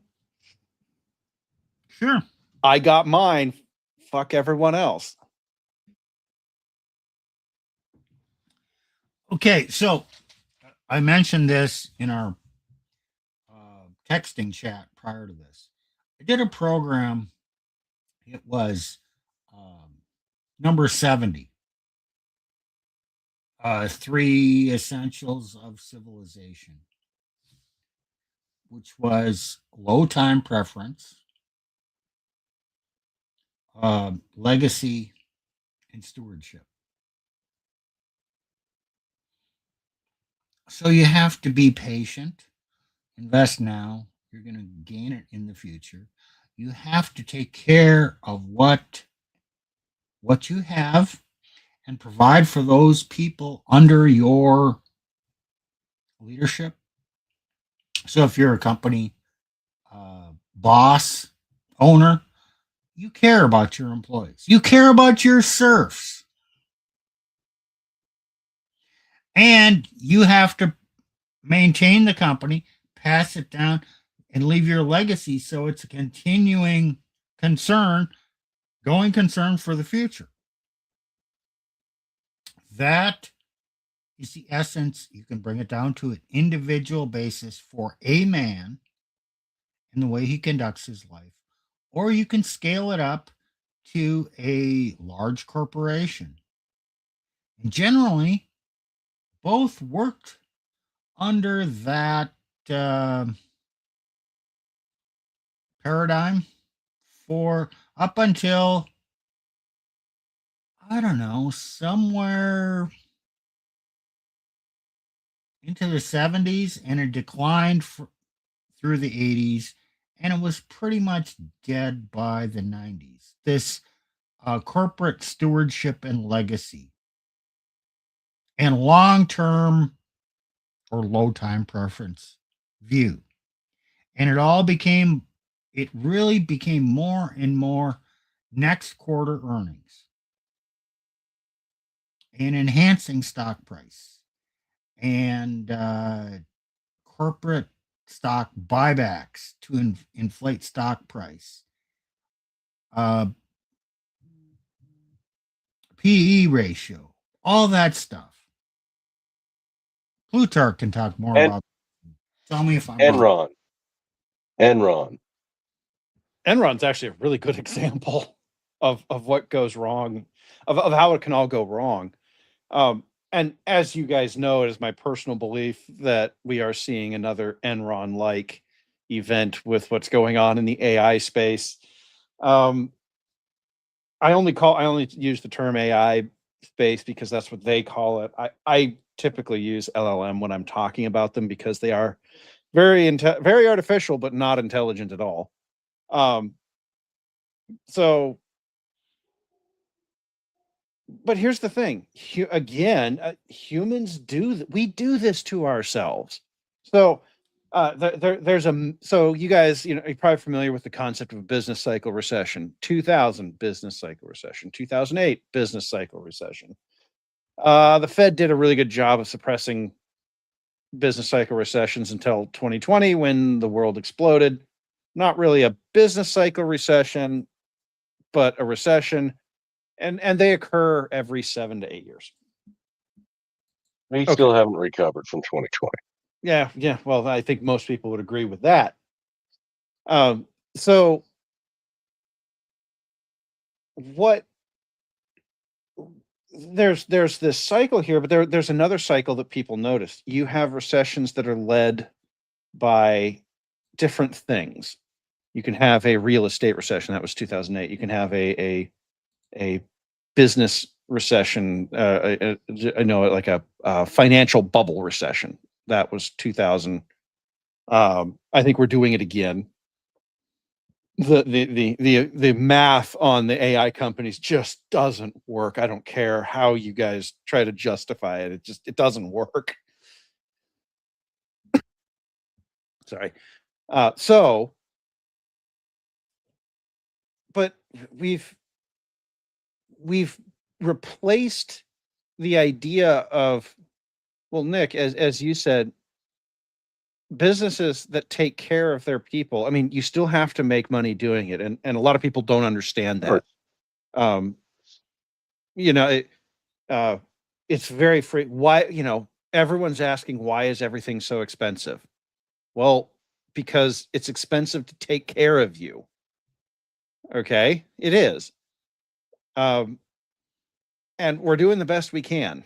Sure. I got mine. Fuck everyone else. Okay, so I mentioned this in our texting chat prior to this. I did a program. It was number 70. 3 Essentials of Civilization, which was low time preference, legacy, and stewardship. So you have to be patient, invest now, you're going to gain it in the future. You have to take care of what you have and provide for those people under your leadership. So if you're a company boss, owner, you care about your employees. You care about your serfs. And you have to maintain the company, pass it down, and leave your legacy so it's a continuing concern, going concern for the future. That is the essence. You can bring it down to an individual basis for a man in the way he conducts his life, or you can scale it up to a large corporation. And generally, both worked under that paradigm for up until, I don't know, somewhere into the 70s, and it declined through the 80s, and it was pretty much dead by the 90s. This corporate stewardship and legacy and long-term or low time preference view. And it really became more and more next quarter earnings and enhancing stock price and corporate stock buybacks to inflate stock price, PE ratio, all that stuff. Plutarch can talk more about. Tell me if I'm wrong. Enron. Enron's actually a really good example of what goes wrong, of how it can all go wrong. And as you guys know, it is my personal belief that we are seeing another Enron-like event with what's going on in the AI space. I only use the term AI space because that's what they call it. I typically use LLM when I'm talking about them because they are very artificial, but not intelligent at all. But here's the thing. Humans we do this to ourselves. So so you guys, you're probably familiar with the concept of a business cycle recession. 2000 business cycle recession, 2008 business cycle recession. The Fed did a really good job of suppressing business cycle recessions until 2020 when the world exploded. Not really a business cycle recession, but a recession. And they occur every 7 to 8 years. We still haven't recovered from 2020. Yeah. Well, I think most people would agree with that. So what there's this cycle here, but there's another cycle that people notice. You have recessions that are led by different things. You can have a real estate recession, that was 2008. You can have a business recession, I know, like a financial bubble recession. That was 2000. I think we're doing it again. The math on the AI companies just doesn't work. I don't care how you guys try to justify it. It doesn't work. Sorry. But we've replaced the idea of, well, Nick, as you said, businesses that take care of their people. I mean, you still have to make money doing it, and a lot of people don't understand that. It's very free. Why, everyone's asking, why is everything so expensive? Well, because it's expensive to take care of you. Okay, it is. And we're doing the best we can.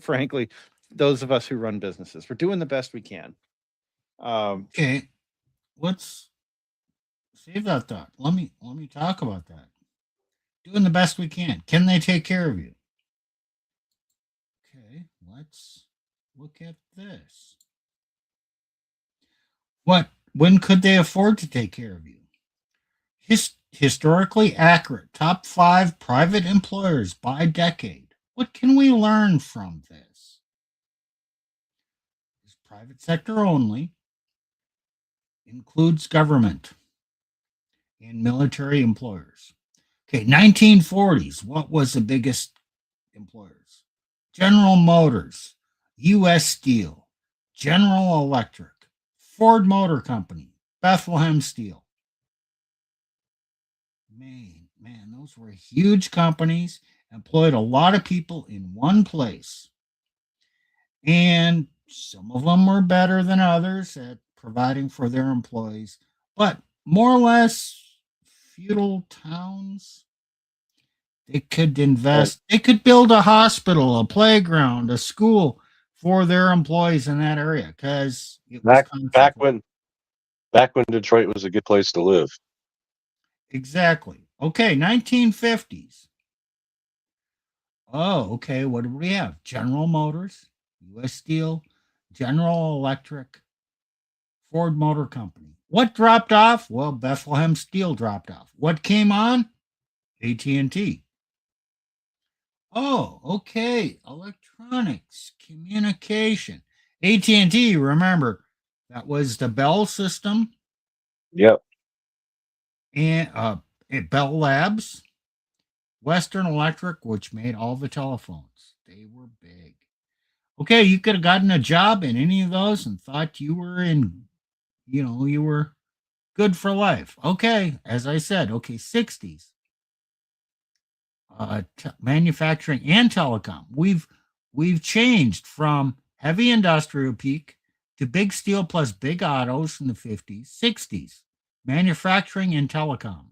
Frankly, those of us who run businesses, we're doing the best we can. Okay, let's save that thought. Let me talk about that. Doing the best we can. Can they take care of you? Okay, let's look at this. When could they afford to take care of you? Historically accurate top 5 private employers by decade. What can we learn from this? Is private sector only, includes government and military employers. Okay, 1940s, what was the biggest employers? General Motors, U.S. Steel, General Electric, Ford Motor Company, Bethlehem Steel. Man, those were huge companies, employed a lot of people in one place. And some of them were better than others at providing for their employees, but more or less feudal towns. They could invest, they could build a hospital, a playground, a school for their employees in that area because it was back when Detroit was a good place to live. Exactly. Okay, 1950s. Oh, okay. What do we have? General Motors, U.S. Steel, General Electric, Ford Motor Company. What dropped off? Well, Bethlehem Steel dropped off. What came on? AT&T. Oh, okay. Electronics, communication. AT&T, remember, that was the Bell system. Yep. And Bell Labs, Western Electric, which made all the telephones. They were big. Okay, you could have gotten a job in any of those and thought you were you were good for life. Okay, as I said, okay, 60s. Manufacturing and telecom. We've changed from heavy industrial peak to big steel plus big autos in the 50s, 60s. Manufacturing and telecom.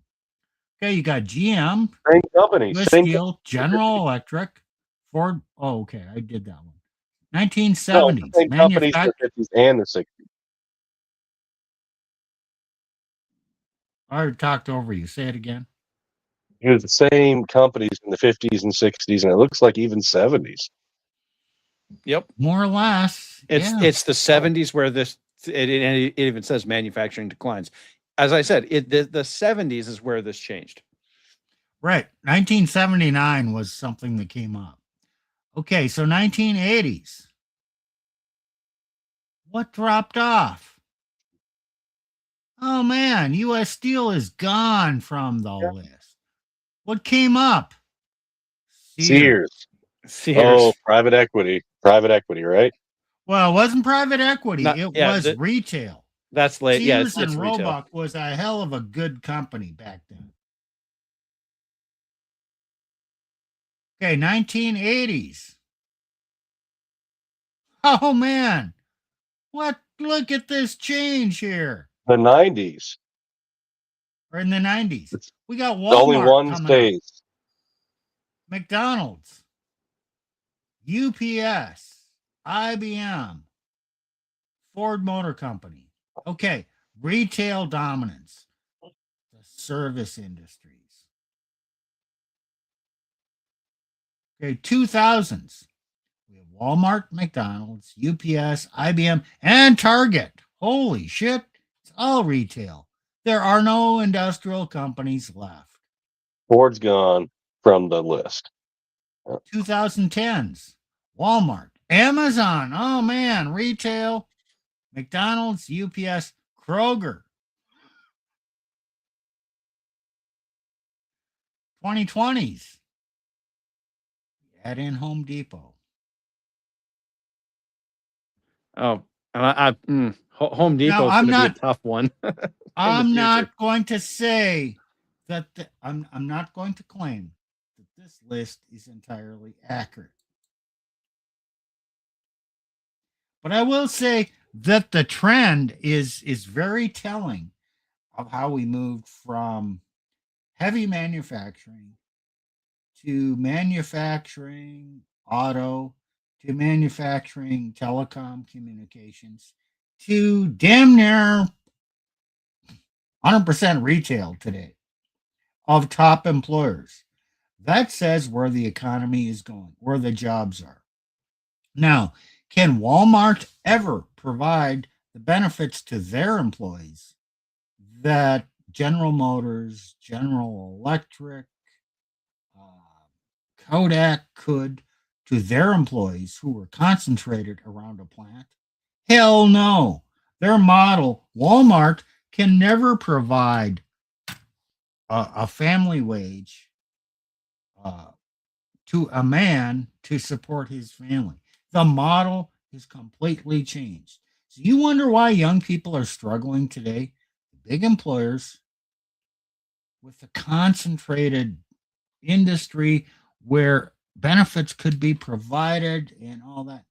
Okay, you got GM, same company, US Steel, General Electric, Ford. Oh, okay, I did that one. 1970s. No, same companies in the 50s and the 60s. I already talked over you. Say it again. It was the same companies in the 50s and 60s, and it looks like even 70s. Yep, more or less. It's the 70s where this it even says manufacturing declines. As I said, the 70s is where this changed. Right. 1979 was something that came up. Okay, so 1980s. What dropped off? Oh man, U.S. Steel is gone from the list. What came up? Sears. Sears. Oh, private equity, right? Well, it wasn't private equity. Not- It yeah, was retail. That's late. Yeah, Sears it's and retail. Roebuck was a hell of a good company back then. Okay, 1980s. Oh man, what? Look at this change here. The 90s. Or in the 90s, It's we got the only Walmart one coming up, stays. McDonald's, UPS, IBM, Ford Motor Company. Okay, retail dominance, the service industries. Okay, 2000s. We have Walmart, McDonald's, UPS, IBM, and Target. Holy shit, it's all retail. There are no industrial companies left. Ford's gone from the list. 2010s, Walmart, Amazon, oh man, retail, McDonald's, UPS, Kroger. 2020s, add in Home Depot. Oh, and Home Depot is I'm going to be not- a tough one. I'm future. not going to say that I'm not going to claim that this list is entirely accurate. But I will say that the trend is very telling of how we moved from heavy manufacturing to manufacturing auto to manufacturing telecom communications to damn near 100% retail today of top employers. That says where the economy is going, where the jobs are. Now, can Walmart ever provide the benefits to their employees that General Motors, General Electric, Kodak could to their employees who were concentrated around a plant? Hell no. Their model, Walmart, can never provide a family wage to a man to support his family. The model has completely changed. So you wonder why young people are struggling today? Big employers with a concentrated industry where benefits could be provided and all that.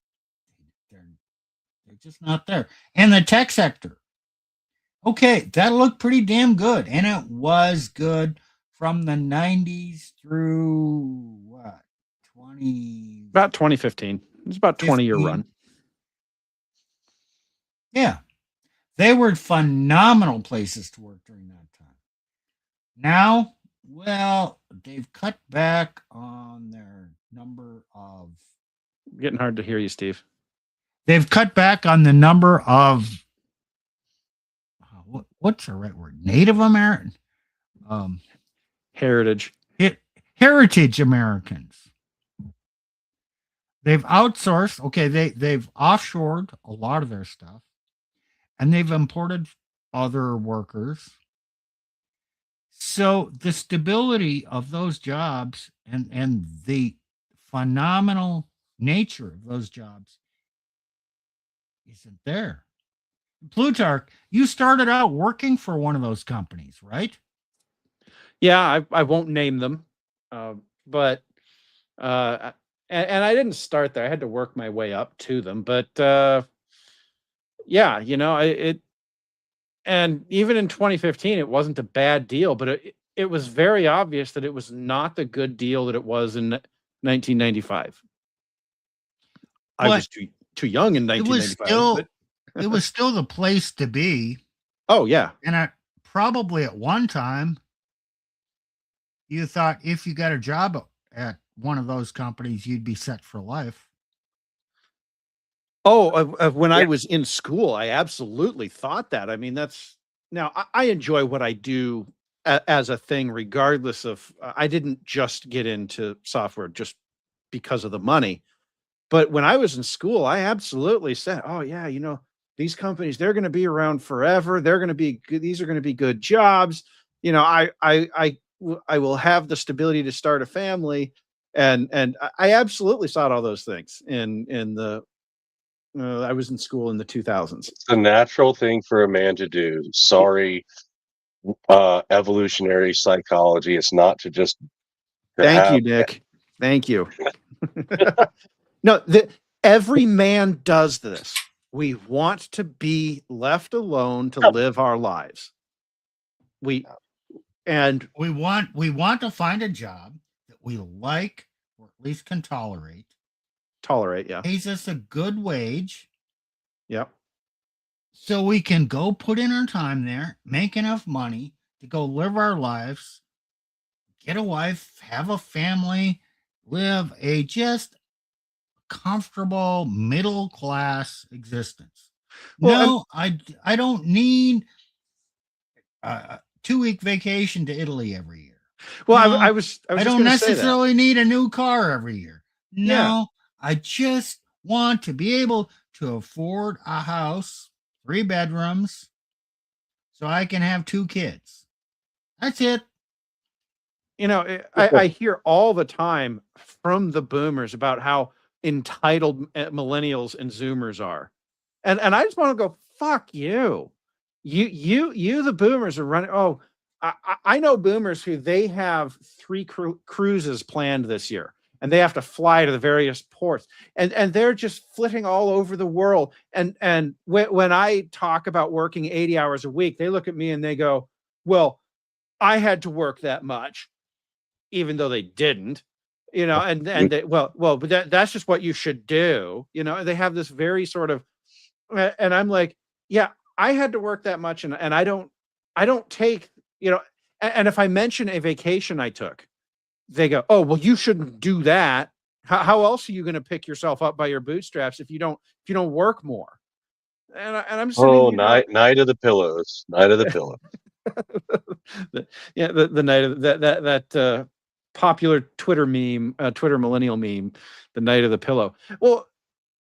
They're just not there. And the tech sector. Okay, that looked pretty damn good. And it was good from the 90s through what? 20. About 2015. It's about 20-year run. Yeah. They were phenomenal places to work during that time. Now, well, they've cut back on their number of. Getting hard to hear you, Steve. They've cut back on the number of. What's the right word? Native American? Heritage. Heritage Americans. They've outsourced. Okay, they've offshored a lot of their stuff, and they've imported other workers. So the stability of those jobs and the phenomenal nature of those jobs isn't there. Plutarch, you started out working for one of those companies, right? Yeah, I won't name them, but and I didn't start there. I had to work my way up to them. But yeah, it. And even in 2015, it wasn't a bad deal, but it was very obvious that it was not the good deal that it was in 1995. I was too young in 1995. It was still the place to be. Oh, yeah. And probably at one time, you thought if you got a job at one of those companies, you'd be set for life. Oh, when I was in school, I absolutely thought that. I mean, now I enjoy what I do as a thing, regardless of, I didn't just get into software just because of the money. But when I was in school, I absolutely said, oh yeah, these companies, they're going to be around forever. They're going to be good. These are going to be good jobs. I will have the stability to start a family. And I absolutely saw all those things in the. I was in school in the 2000s. It's a natural thing for a man to do. Sorry, evolutionary psychology. It's not to just Thank you, Nick. Thank you. No, every man does this. We want to be left alone to live our lives. We want to find a job that we like or at least can tolerate. Yeah. Pays us a good wage. Yep. So we can go put in our time there, make enough money to go live our lives, get a wife, have a family, live a just comfortable middle class existence. Well, no, I don't need a 2-week vacation to Italy every year. Well, no, I don't necessarily need a new car every year. No, yeah. I just want to be able to afford a house, 3 bedrooms, so I can have 2 kids. That's it. You know, I hear all the time from the boomers about how entitled millennials and Zoomers are. And I just want to go, fuck you. You the boomers are running. Oh, I know boomers who they have 3 cruises planned this year. And they have to fly to the various ports, and they're just flitting all over the world. And when I talk about working 80 hours a week, they look at me and they go, "Well, I had to work that much," even though they didn't, you know. And they, but that's just what you should do, you know. They have this very sort of, and I'm like, yeah, I had to work that much, and I don't take, you know. And if I mention a vacation I took, they go, "Oh, well, you shouldn't do that. How else are you going to pick yourself up by your bootstraps if you don't work more?" And I'm sitting night of the pillows, night of the pillow. the night of that popular Twitter meme, Twitter millennial meme, the night of the pillow. Well,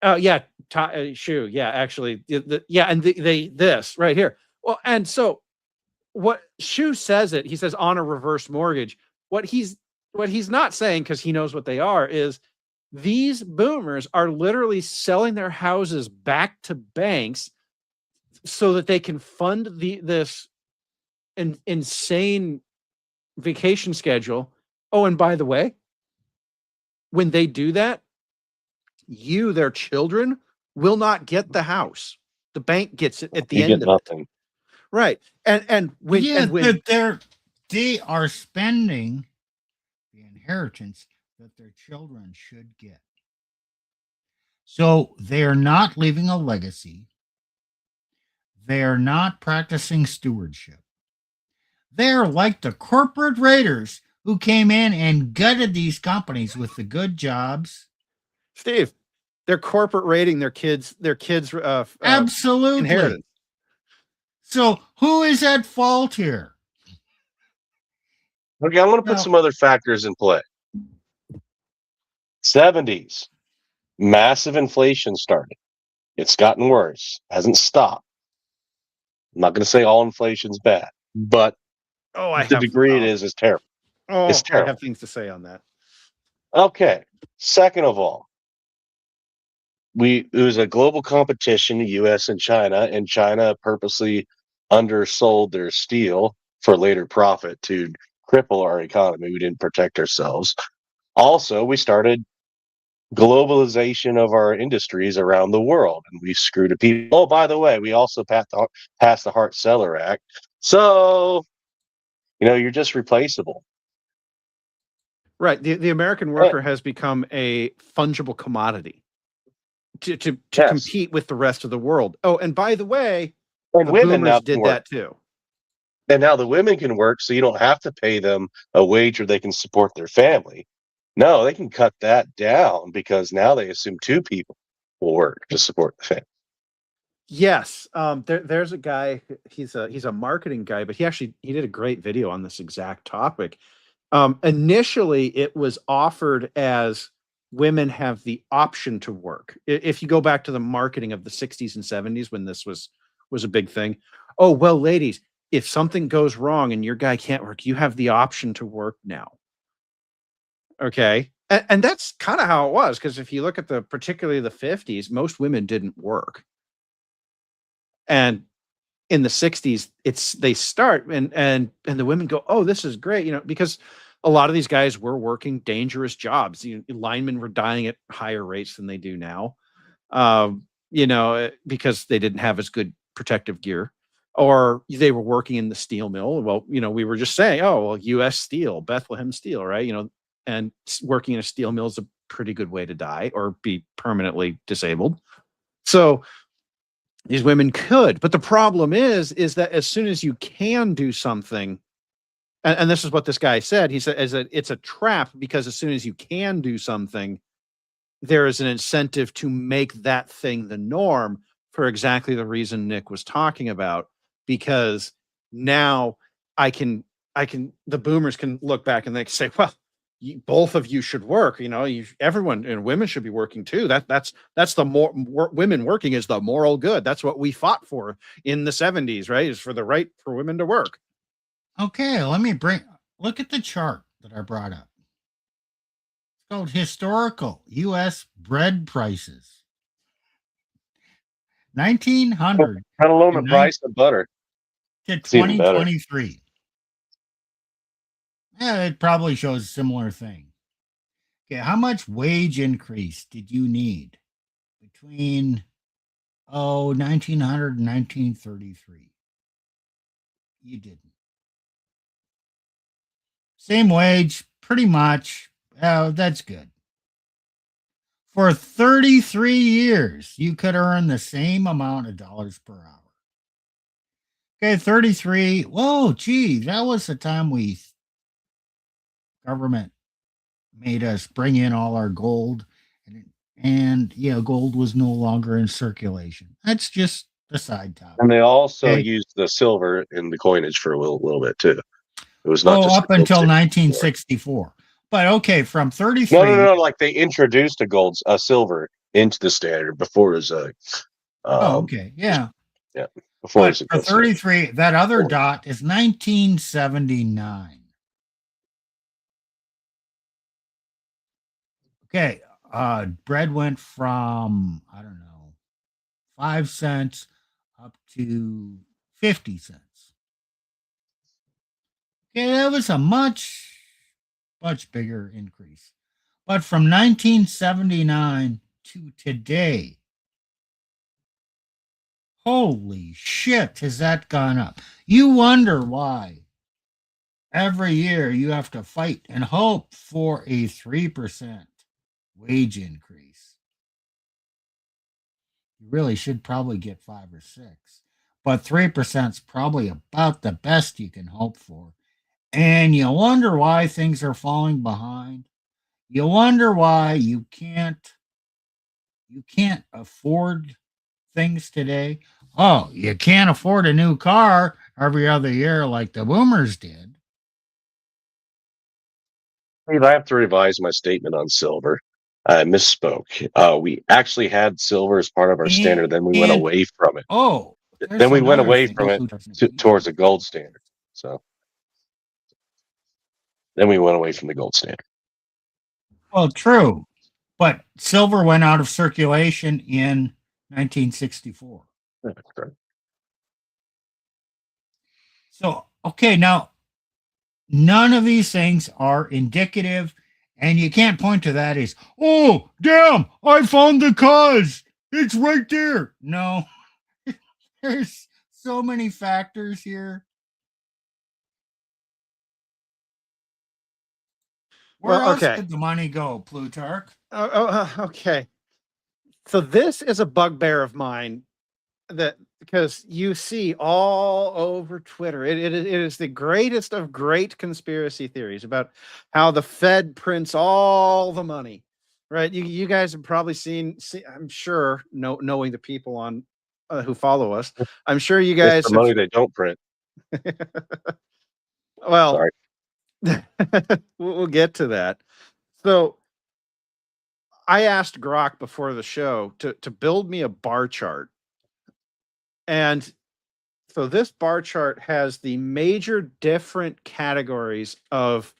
Shu, yeah, actually, and this right here. Well, and so what Shu says he says on a reverse mortgage. What he's not saying, because he knows what they are, is these boomers are literally selling their houses back to banks so that they can fund this insane vacation schedule. Oh, and by the way, when they do that, their children, will not get the house. The bank gets it at the end of nothing. It. Right. And when they are spending the inheritance that their children should get. So they are not leaving a legacy. They are not practicing stewardship. They're like the corporate raiders who came in and gutted these companies with the good jobs. Steve, they're corporate raiding their kids' absolutely inheritance. So who is at fault here? Okay, I'm going to put some other factors in play. 70s, massive inflation started. It's gotten worse, hasn't stopped. I'm not going to say all inflation's bad, but the degree it is terrible. Oh, it's terrible. I have things to say on that. Okay. Second of all, it was a global competition, the U.S. and China purposely undersold their steel for later profit to cripple our economy. We didn't protect ourselves. Also, we started globalization of our industries around the world, and we screwed the people. Oh, by the way, we also passed the Hart-Celler Act. So, you're just replaceable. Right. The American worker has become a fungible commodity to compete with the rest of the world. Oh, and by the way, and the women boomers did that too. And now the women can work, so you don't have to pay them a wage or they can support their family. No, they can cut that down because now they assume 2 people will work to support the family. Yes. There's a guy, he's a marketing guy, but he did a great video on this exact topic. Initially, it was offered as women have the option to work. If you go back to the marketing of the 60s and 70s when this was a big thing. Oh, well, ladies, if something goes wrong and your guy can't work, you have the option to work now. Okay. And that's kind of how it was, because if you look at particularly the 50s, most women didn't work. And in the 60s, they start and the women go, oh, this is great, because a lot of these guys were working dangerous jobs. Linemen were dying at higher rates than they do now, because they didn't have as good protective gear, or they were working in the steel mill. Well, we were just saying, oh, well, U.S. Steel, Bethlehem Steel, right? And working in a steel mill is a pretty good way to die or be permanently disabled. So these women could, but the problem is that as soon as you can do something, and this is what this guy said, he said, it's a trap, because as soon as you can do something, there is an incentive to make that thing the norm, for exactly the reason Nick was talking about, because now the boomers can look back and they can say, well, both of you should work. Everyone and women should be working too. That's the women working is the moral good. That's what we fought for in the 70s, right? Is for the right for women to work. Okay, look at the chart that I brought up. It's called Historical U.S. Bread Prices. 1900. Kind of low the price of butter. To 2023. Yeah, it probably shows a similar thing. Okay, how much wage increase did you need between 1900 and 1933? You didn't. Same wage, pretty much. Oh, that's good. For 33 years, you could earn the same amount of dollars per hour. Okay, 33. Whoa, gee, that was the time government made us bring in all our gold, and gold was no longer in circulation. That's just the side topic. And they also used the silver in the coinage for a little bit too. It was not just up until 1964. But okay, from 33. No. Like they introduced a silver into the standard before it was a. Okay, yeah. Yeah. Before but for 33, that other dot is 1979. Okay, bread went from, I don't know, 5 cents up to 50 cents. Okay, that was a much bigger increase. But from 1979 to today, holy shit, has that gone up? You wonder why every year you have to fight and hope for a 3% wage increase. You really should probably get 5 or 6. But 3% is probably about the best you can hope for. And you wonder why things are falling behind. You wonder why you can't afford things today. Oh, you can't afford a new car every other year like the boomers did. I have to revise my statement on silver. I misspoke. We actually had silver as part of our standard, then we went away from it. Oh, then we went away from it towards a gold standard. So then we went away from the gold standard. Well, true. But silver went out of circulation in 1964. That's correct. So, okay, now, none of these things are indicative, and you can't point to that as, oh, damn, I found the cause. It's right there. No, there's so many factors here. Where else did the money go, Plutarch? Okay. So this is a bugbear of mine, that because you see all over Twitter, it is the greatest of great conspiracy theories about how the Fed prints all the money, right? You guys have probably seen, I'm sure, knowing the people on who follow us, I'm sure you guys the money they don't print. Well, sorry. We'll get to that. So I asked Grok before the show to build me a bar chart. And so this bar chart has the major different categories of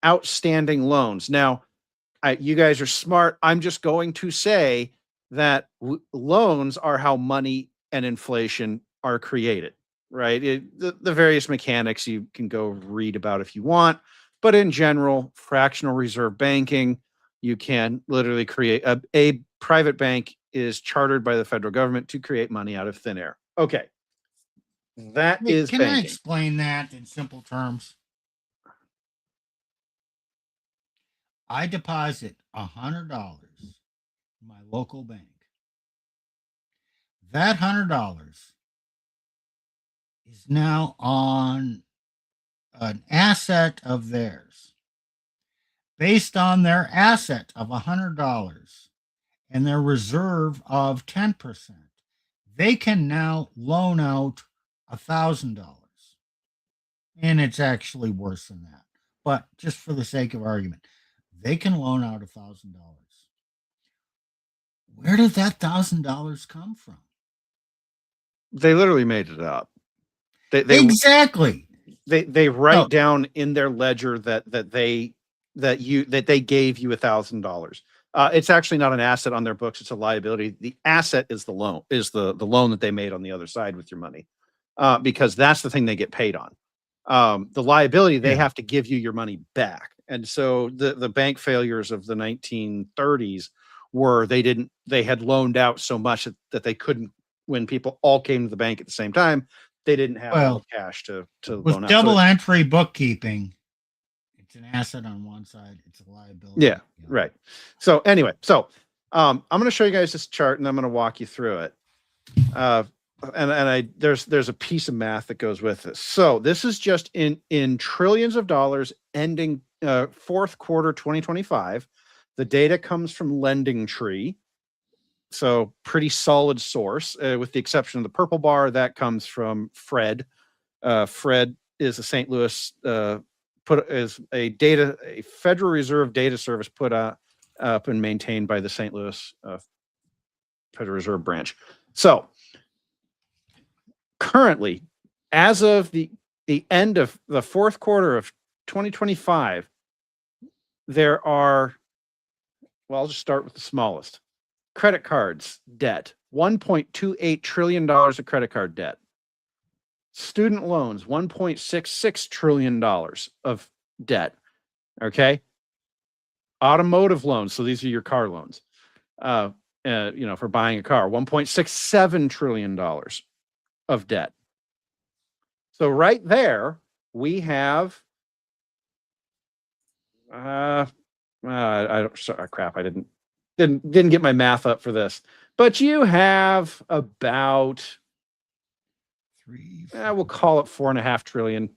outstanding loans. Now, you guys are smart. I'm just going to say that loans are how money and inflation are created, right? The various mechanics you can go read about if you want, but in general, fractional reserve banking, you can literally create a private bank is chartered by the federal government to create money out of thin air. Okay. That is Can banking. I explain that in simple terms? I deposit $100 in my local bank. That $100 is now on an asset of theirs. Based on their asset of $100 and their reserve of 10%, they can now loan out $1,000. And it's actually worse than that. But just for the sake of argument, they can loan out $1,000. Where did that $1,000 come from? They literally made it up. Exactly. They write down in their ledger that they gave you $1,000. It's actually not an asset on their books; it's a liability. The asset is the loan, the loan that they made on the other side with your money, because that's the thing they get paid on. The liability, they have to give you your money back. And so the bank failures of the 1930s were they had loaned out so much that they couldn't, when people all came to the bank at the same time, they didn't have enough cash to with loan out. Double entry bookkeeping, it's an asset on one side, it's a liability. Yeah, right. So anyway, I'm going to show you guys this chart and I'm going to walk you through it. There's a piece of math that goes with this. So this is just in trillions of dollars ending fourth quarter 2025. The data comes from Lending Tree. So pretty solid source, with the exception of the purple bar that comes from Fred. Fred is a St. Louis is a Federal Reserve data service put up and maintained by the St. Louis Federal Reserve branch. So currently, as of the end of the fourth quarter of 2025, there are, well, I'll just start with the smallest. Credit cards debt, $1.28 trillion of credit card debt. Student loans, $1.66 trillion of debt. Okay. Automotive loans. So these are your car loans, for buying a car, $1.67 trillion of debt. So right there, we have, crap. I didn't get my math up for this, but you have about we'll call it $4.5 trillion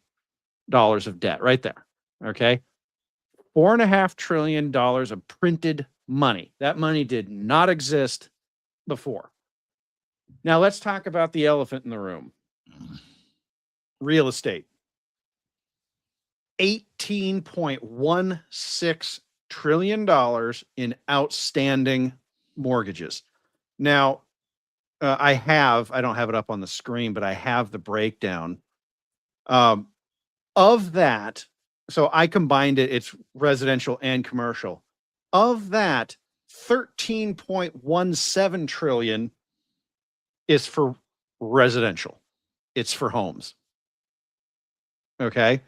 of debt right there. Okay. $4.5 trillion of printed money. That money did not exist before. Now let's talk about the elephant in the room. Real estate. $18.16 trillion in outstanding mortgages. Now, I don't have it up on the screen, but I have the breakdown of that. So I combined it. It's residential and commercial. Of that, 13.17 trillion is for residential. It's for homes. Okay.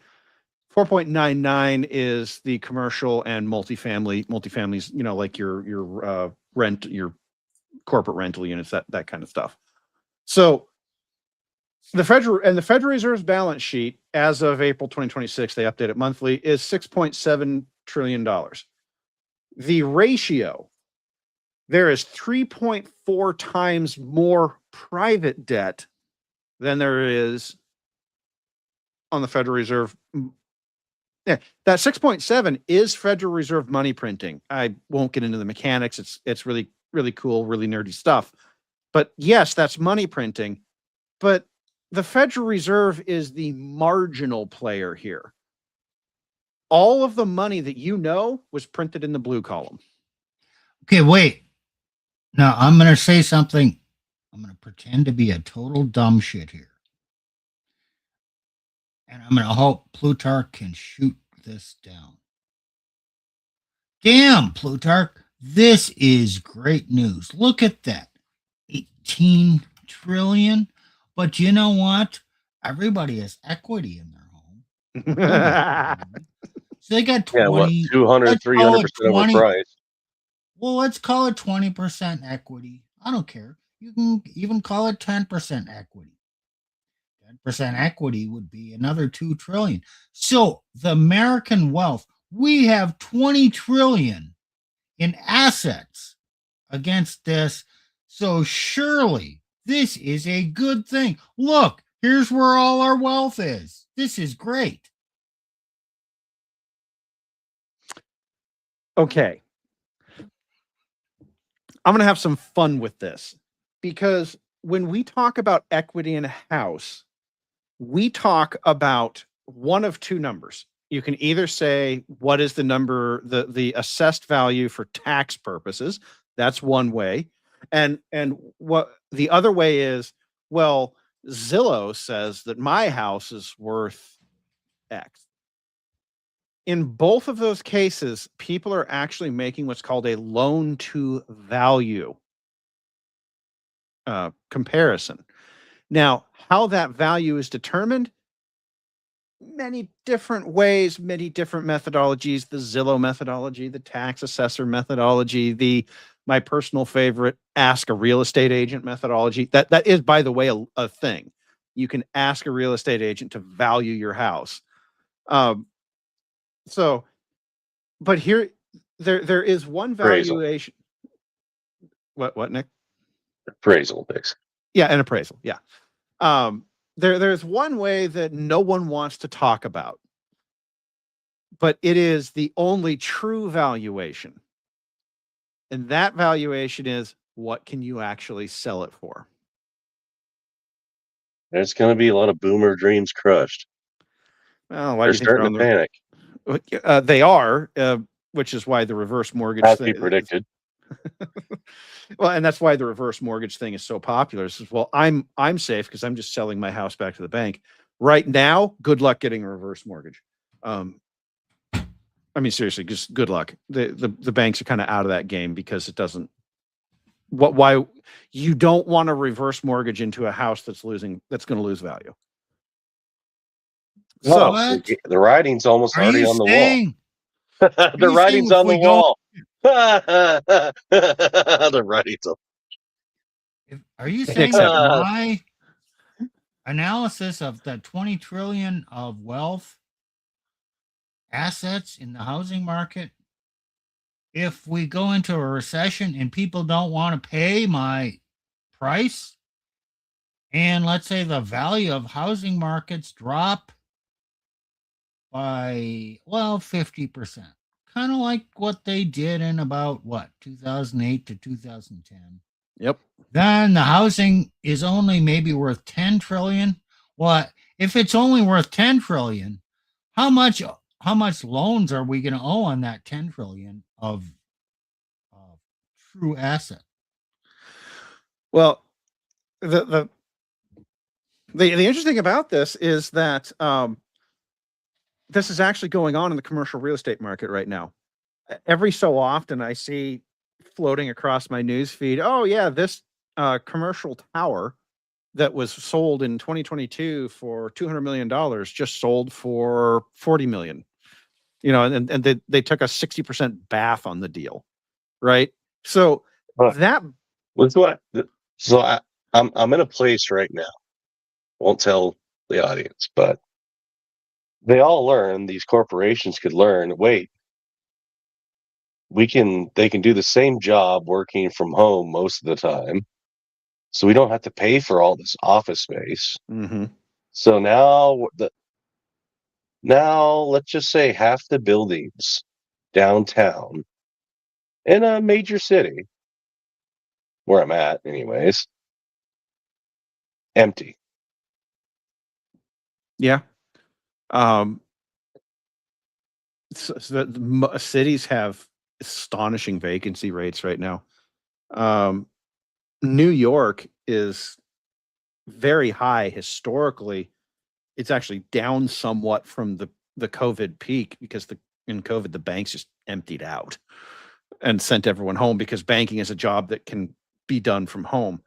4.99 is the commercial and multifamilies, like your rent, your corporate rental units, that kind of stuff. So the Federal Reserve's balance sheet as of April 2026, they update it monthly, is $6.7 trillion. The ratio, there is 3.4 times more private debt than there is on the Federal Reserve. Yeah, that 6.7 is Federal Reserve money printing. I won't get into the mechanics. It's really, really cool, really nerdy stuff. But yes, that's money printing. But the Federal Reserve is the marginal player here. All of the money that was printed in the blue column. Okay, wait. Now I'm going to say something. I'm going to pretend to be a total dumb shit here. And I'm going to hope Plutarch can shoot this down. Damn, Plutarch, this is great news. Look at that. 18 trillion. But you know what? Everybody has equity in their home. So they got Yeah, 20. 200, Let's 300% call it 20. overpriced. Well, let's call it 20% equity. I don't care. You can even call it 10% equity. 10% equity would be another 2 trillion. So the American wealth, we have 20 trillion in assets against this. So surely this is a good thing. Look, here's where all our wealth is. This is great. Okay. I'm going to have some fun with this because when we talk about equity in a house, we talk about one of two numbers. You can either say what is the number, the assessed value for tax purposes. That's one way. And what the other way is, well, Zillow says that my house is worth X. In both of those cases, people are actually making what's called a loan to value comparison. Now, how that value is determined, many different ways, many different methodologies, the Zillow methodology, the tax assessor methodology, my personal favorite, ask a real estate agent methodology. That is, by the way, a thing. You can ask a real estate agent to value your house. But here, there is one Appraisal. valuation. What, Nick? Appraisal, basically. Yeah, an appraisal. Yeah. There's one way that no one wants to talk about, but it is the only true valuation. And that valuation is, what can you actually sell it for? There's going to be a lot of boomer dreams crushed. Well, why They're do you think they're starting on to panic. They are, which is why the reverse mortgage As we thing predicted. Well, and that's why the reverse mortgage thing is so popular. It says, well, I'm safe because I'm just selling my house back to the bank. Right now, good luck getting a reverse mortgage. I mean, seriously, just good luck. The banks are kind of out of that game because it doesn't. Why you don't want to reverse mortgage into a house that's going to lose value. So What? the writing's almost Are already you on the saying? wall. The you saying writing's if on the we go- wall. The writing's on. Are you saying Nick's that having- my analysis of the 20 trillion of wealth assets in the housing market, if we go into a recession and people don't want to pay my price, and let's say the value of housing markets drop by 50%, kind of like what they did in about 2008 to 2010. Yep. Then the housing is only maybe worth 10 trillion. Well, if it's only worth 10 trillion, how much loans are we going to owe on that 10 trillion of true asset? Well, the interesting about this is that this is actually going on in the commercial real estate market right now. Every so often, I see floating across my news feed, oh yeah, this commercial tower that was sold in 2022 for $200 million just sold for $40 million. You know, and they took a 60% bath on the deal, right? So that was what. So I'm in a place right now. Won't tell the audience, but they all learn. These corporations could learn. Wait, they can do the same job working from home most of the time, so we don't have to pay for all this office space. Mm-hmm. So now let's just say half the buildings downtown in a major city where I'm at, anyways, empty. Yeah. So cities have astonishing vacancy rates right now. New York is very high historically. It's actually down somewhat from the COVID peak because in COVID, the banks just emptied out and sent everyone home because banking is a job that can be done from home.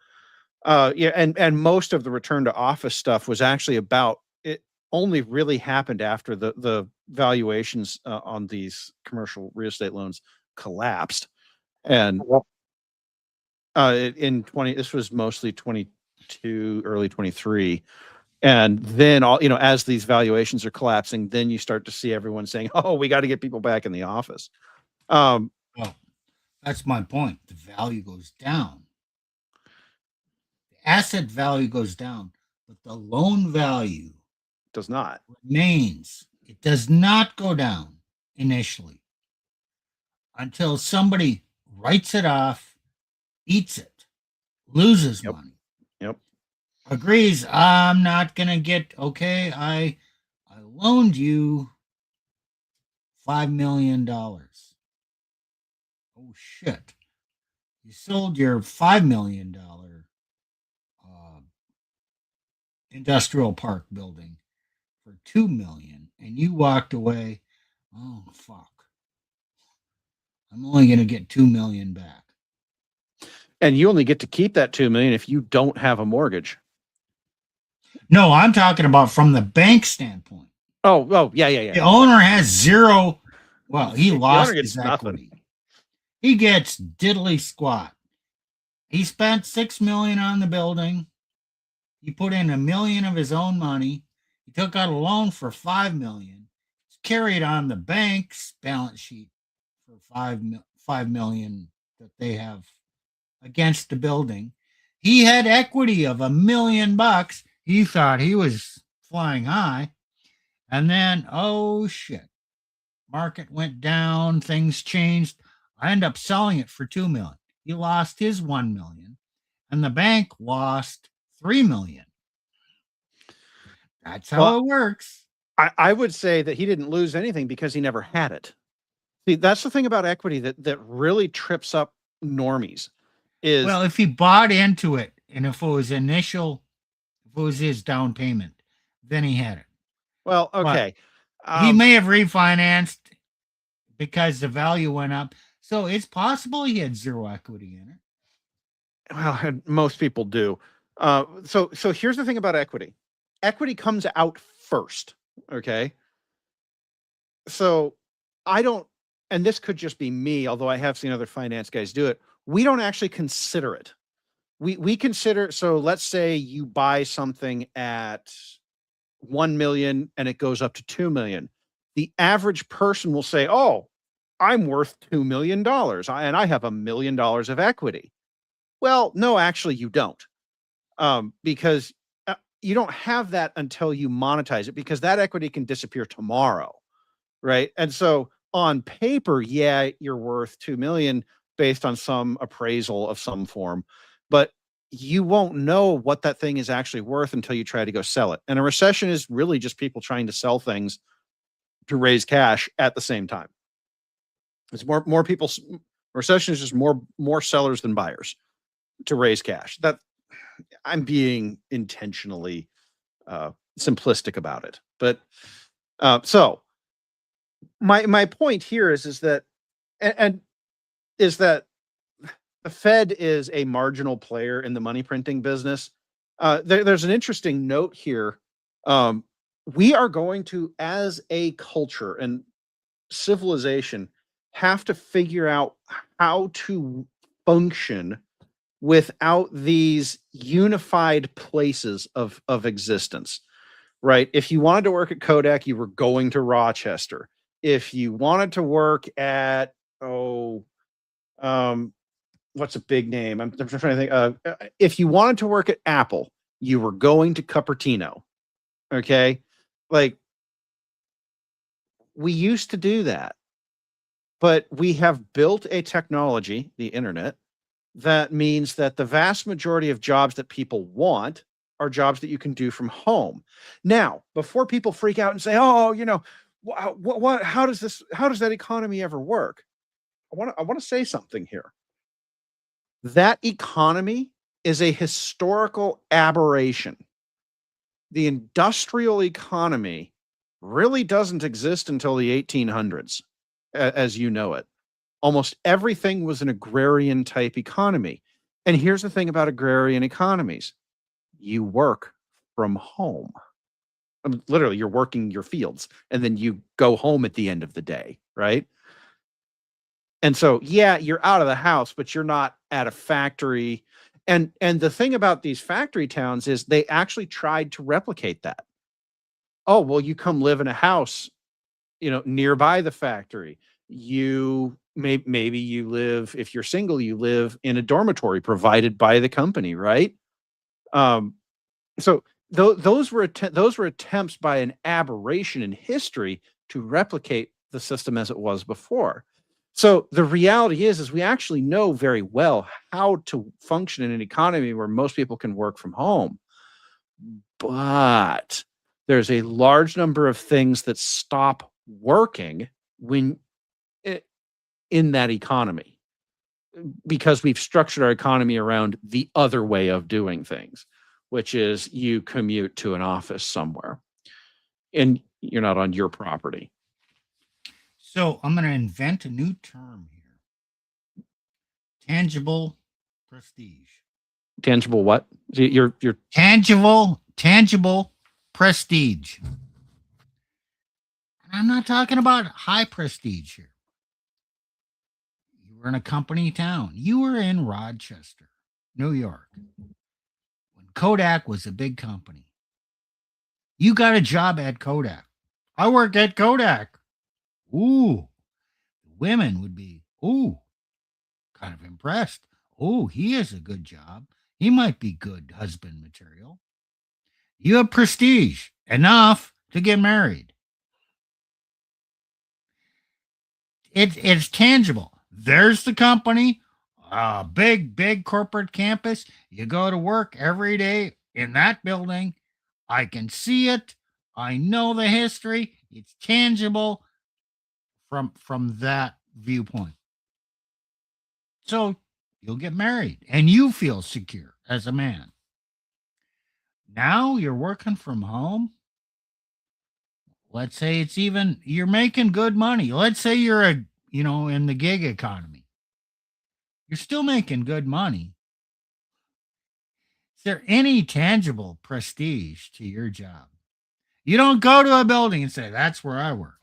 And most of the return to office stuff was actually about it. Only really happened after the valuations on these commercial real estate loans collapsed, and this was mostly 22, early 23. And then as these valuations are collapsing, then you start to see everyone saying, "Oh, we got to get people back in the office." Well, that's my point. The value goes down. The asset value goes down, but the loan value does not. Remains. It does not go down initially until somebody writes it off, eats it, loses money. Yep. Agrees, I'm not going to get, okay, I loaned you $5 million. Oh, shit. You sold your $5 million industrial park building for $2 million, and you walked away. Oh, fuck. I'm only going to get $2 million back. And you only get to keep that $2 million if you don't have a mortgage. No, I'm talking about from the bank standpoint. Oh, yeah. The owner has zero. Well, he lost his equity. He gets diddly squat. He spent $6 million on the building. He put in $1 million of his own money. He took out a loan for $5 million. It's carried on the bank's balance sheet for $5 million that they have against the building. He had equity of $1 million. He thought he was flying high. And then, oh shit, market went down, things changed. I ended up selling it for $2 million. He lost his $1 million, and the bank lost $3 million. That's how it works. I would say that he didn't lose anything because he never had it. See, that's the thing about equity that really trips up normies. Well, if he bought into it, and if it was his down payment, then he had it. Well, okay. He may have refinanced because the value went up. So it's possible he had zero equity in it. Well, most people do. So here's the thing about equity. Equity comes out first. Okay. So I don't, and this could just be me, although I have seen other finance guys do it. We don't actually consider it. We consider, so let's say you buy something at 1 million and it goes up to 2 million. The average person will say, "Oh, I'm worth $2 million and I have $1 million of equity." Well, no, actually you don't. Because you don't have that until you monetize it, because that equity can disappear tomorrow. Right. And so on paper, yeah, you're worth 2 million based on some appraisal of some form, but you won't know what that thing is actually worth until you try to go sell it. And a recession is really just people trying to sell things to raise cash at the same time. It's more people. Recession is just more sellers than buyers to raise cash. That I'm being intentionally simplistic about it, but so my point here is that is that the Fed is a marginal player in the money printing business. There's an interesting note here. We are going to, as a culture and civilization, have to figure out how to function without these unified places of existence, right? If you wanted to work at Kodak, you were going to Rochester. If you wanted to work at, what's a big name? I'm trying to think. If you wanted to work at Apple, you were going to Cupertino. Okay. Like, we used to do that, but we have built a technology, the internet, that means that the vast majority of jobs that people want are jobs that you can do from home. Now, before people freak out and say, "Oh, what how does that economy ever work?" I want to say something here. That economy is a historical aberration. The industrial economy really doesn't exist until the 1800s. as you know it. Almost everything was an agrarian type economy. And here's the thing about agrarian economies: you work from home. I mean, literally, you're working your fields and then you go home at the end of the day, right? And so, yeah, you're out of the house, but you're not at a factory. And the thing about these factory towns is they actually tried to replicate that. Oh, well, you come live in a house, nearby the factory. You maybe you live, if you're single, you live in a dormitory provided by the company, right? Um, so those were attempts by an aberration in history to replicate the system as it was before. So the reality is we actually know very well how to function in an economy where most people can work from home. But there's a large number of things that stop working when in that economy, because we've structured our economy around the other way of doing things, which is you commute to an office somewhere and you're not on your property. So I'm going to invent a new term here. Tangible prestige. Tangible what? You're Tangible prestige. And I'm not talking about high prestige here. You were in a company town. You were in Rochester, New York, when Kodak was a big company. You got a job at Kodak. I work at Kodak. Ooh, women would be, kind of impressed. Oh, he has a good job. He might be good husband material. You have prestige enough to get married. It's tangible. There's the company, a big corporate campus. You go to work every day in that building. I can see it. I know the history. It's tangible from that viewpoint. So you'll get married and you feel secure as a man. Now you're working from home. Let's say you're making good money. Let's say you're in the gig economy. You're still making good money. Is there any tangible prestige to your job? You don't go to a building and say, that's where I work.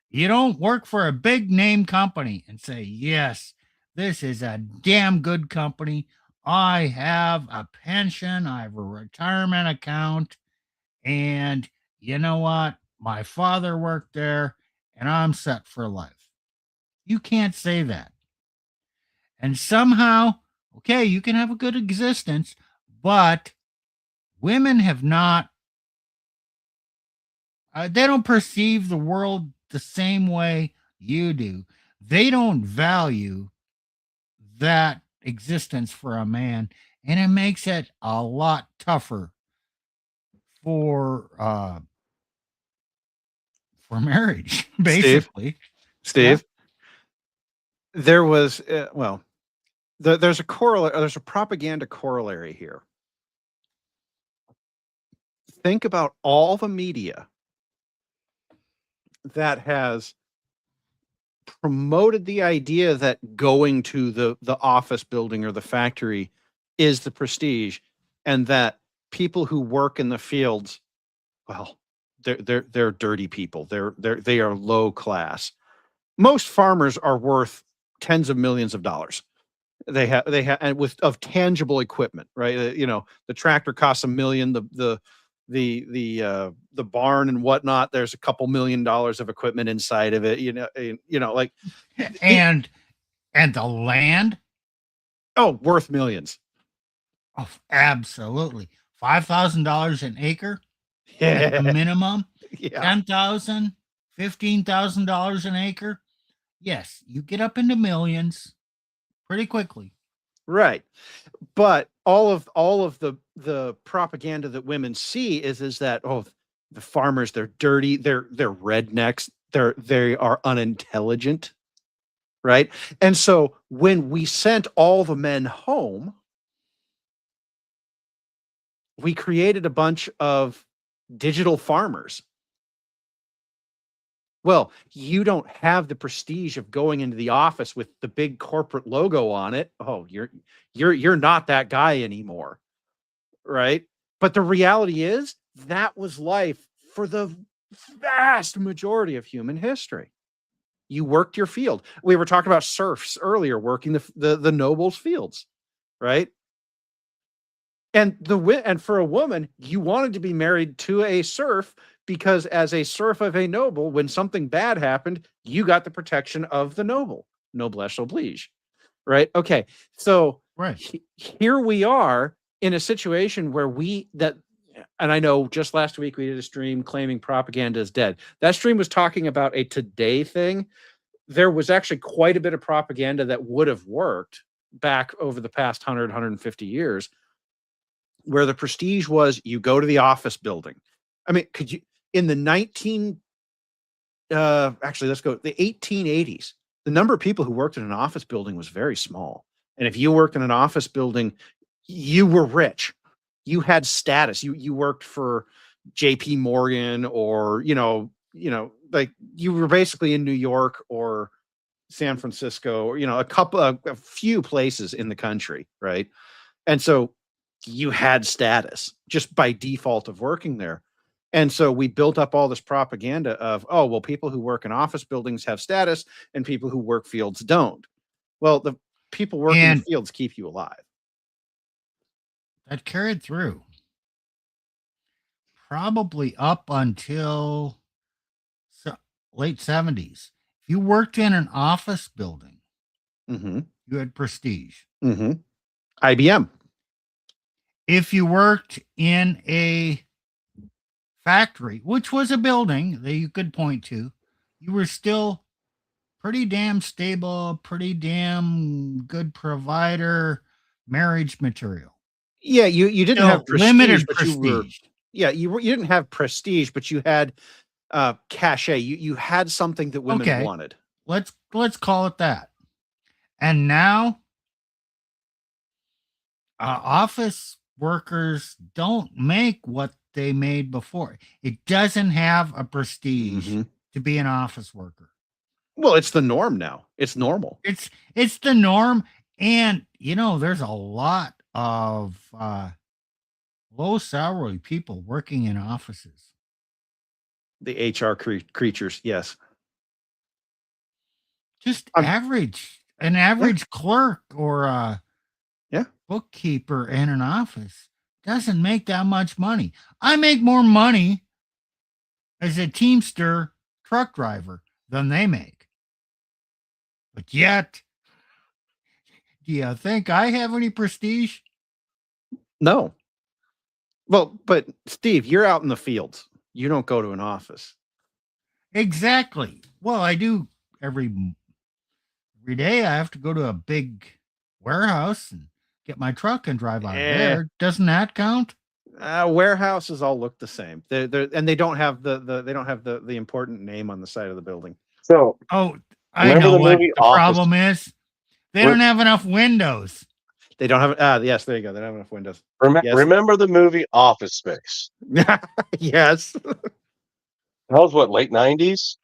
You don't work for a big name company and say, yes, this is a damn good company. I have a pension, I have a retirement account, and you know what? My father worked there and I'm set for life. You can't say that. And somehow, okay, you can have a good existence, but women have not, they don't perceive the world the same way you do. They don't value that existence for a man, and it makes it a lot tougher for marriage, basically. Steve, there was there's a propaganda corollary here. Think about all the media that has promoted the idea that going to the office building or the factory is the prestige, and that people who work in the fields, well, they're dirty people. They are low class. Most farmers are worth tens of millions of dollars. They have and of tangible equipment, right? The tractor costs $1 million. The barn and whatnot, there's a couple $1 million of equipment inside of it. Like and the land. Oh, worth millions. Oh, absolutely. $5,000 an acre at the minimum. Yeah. $10,000, $15,000 an acre. Yes, you get up into millions pretty quickly. Right. But all of the propaganda that women see is that, oh, the farmers, they're dirty, they're rednecks, they are unintelligent, right? And so when we sent all the men home, we created a bunch of digital farmers. Well, you don't have the prestige of going into the office with the big corporate logo on it. Oh, you're not that guy anymore, right? But the reality is that was life for the vast majority of human history. You worked your field. We were talking about serfs earlier, working the nobles' fields, right? And for a woman, you wanted to be married to a serf because as a serf of a noble, when something bad happened, you got the protection of the noble, noblesse oblige, right? Okay, so Right. here we are in a situation where and I know just last week we did a stream claiming propaganda is dead. That stream was talking about a today thing. There was actually quite a bit of propaganda that would have worked back over the past 100, 150 years, where the prestige was you go to the office building. I mean, could you, in the let's go, the 1880s, the number of people who worked in an office building was very small. And if you worked in an office building, you were rich. You had status. You worked for JP Morgan or, like you were basically in New York or San Francisco or, a few places in the country. Right. And so you had status just by default of working there. And so we built up all this propaganda of, oh, well, people who work in office buildings have status and people who work fields don't. Well, the people working in fields keep you alive. That carried through probably up until late 70s. If you worked in an office building, you had prestige. IBM. If you worked in a factory, which was a building that you could point to, you were still pretty damn stable, pretty damn good provider, marriage material. Yeah, you didn't So have prestige, limited but prestige. you didn't have prestige, but you had cachet. You had something that women wanted. Let's call it that. And now office workers don't make what they made before. It doesn't have a prestige to be an office worker. Well, it's the norm now. It's normal. It's the norm. And, there's a lot of low salary people working in offices. The HR creatures, yes. Just an average clerk or a bookkeeper in an office doesn't make that much money. I make more money as a Teamster truck driver than they make. But yet, do you think I have any prestige? No. Well, but Steve, you're out in the fields. You don't go to an office. Exactly. Well, I do every day. I have to go to a big warehouse and get my truck and drive out of there. Doesn't that count? Warehouses all look the same. They don't have the important name on the side of the building. So, I know what the problem is. They don't have enough windows. They don't have. Yes, there you go. They don't have enough windows. Remember the movie Office Space? Yes. That was what, late 90s?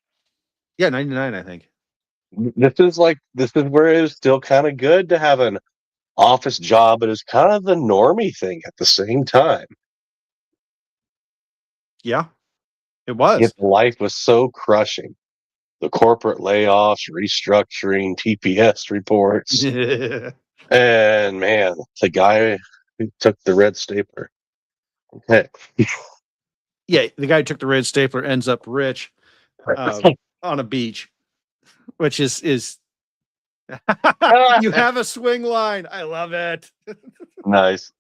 Yeah, 99, I think. This is where it was still kind of good to have an office job, but it's kind of the normie thing at the same time. Yeah, it was. Yet life was so crushing. The corporate layoffs, restructuring, TPS reports. And man, the guy who took the red stapler. Okay. Yeah, the guy who took the red stapler ends up rich on a beach, which is you have a swing line. I love it. Nice.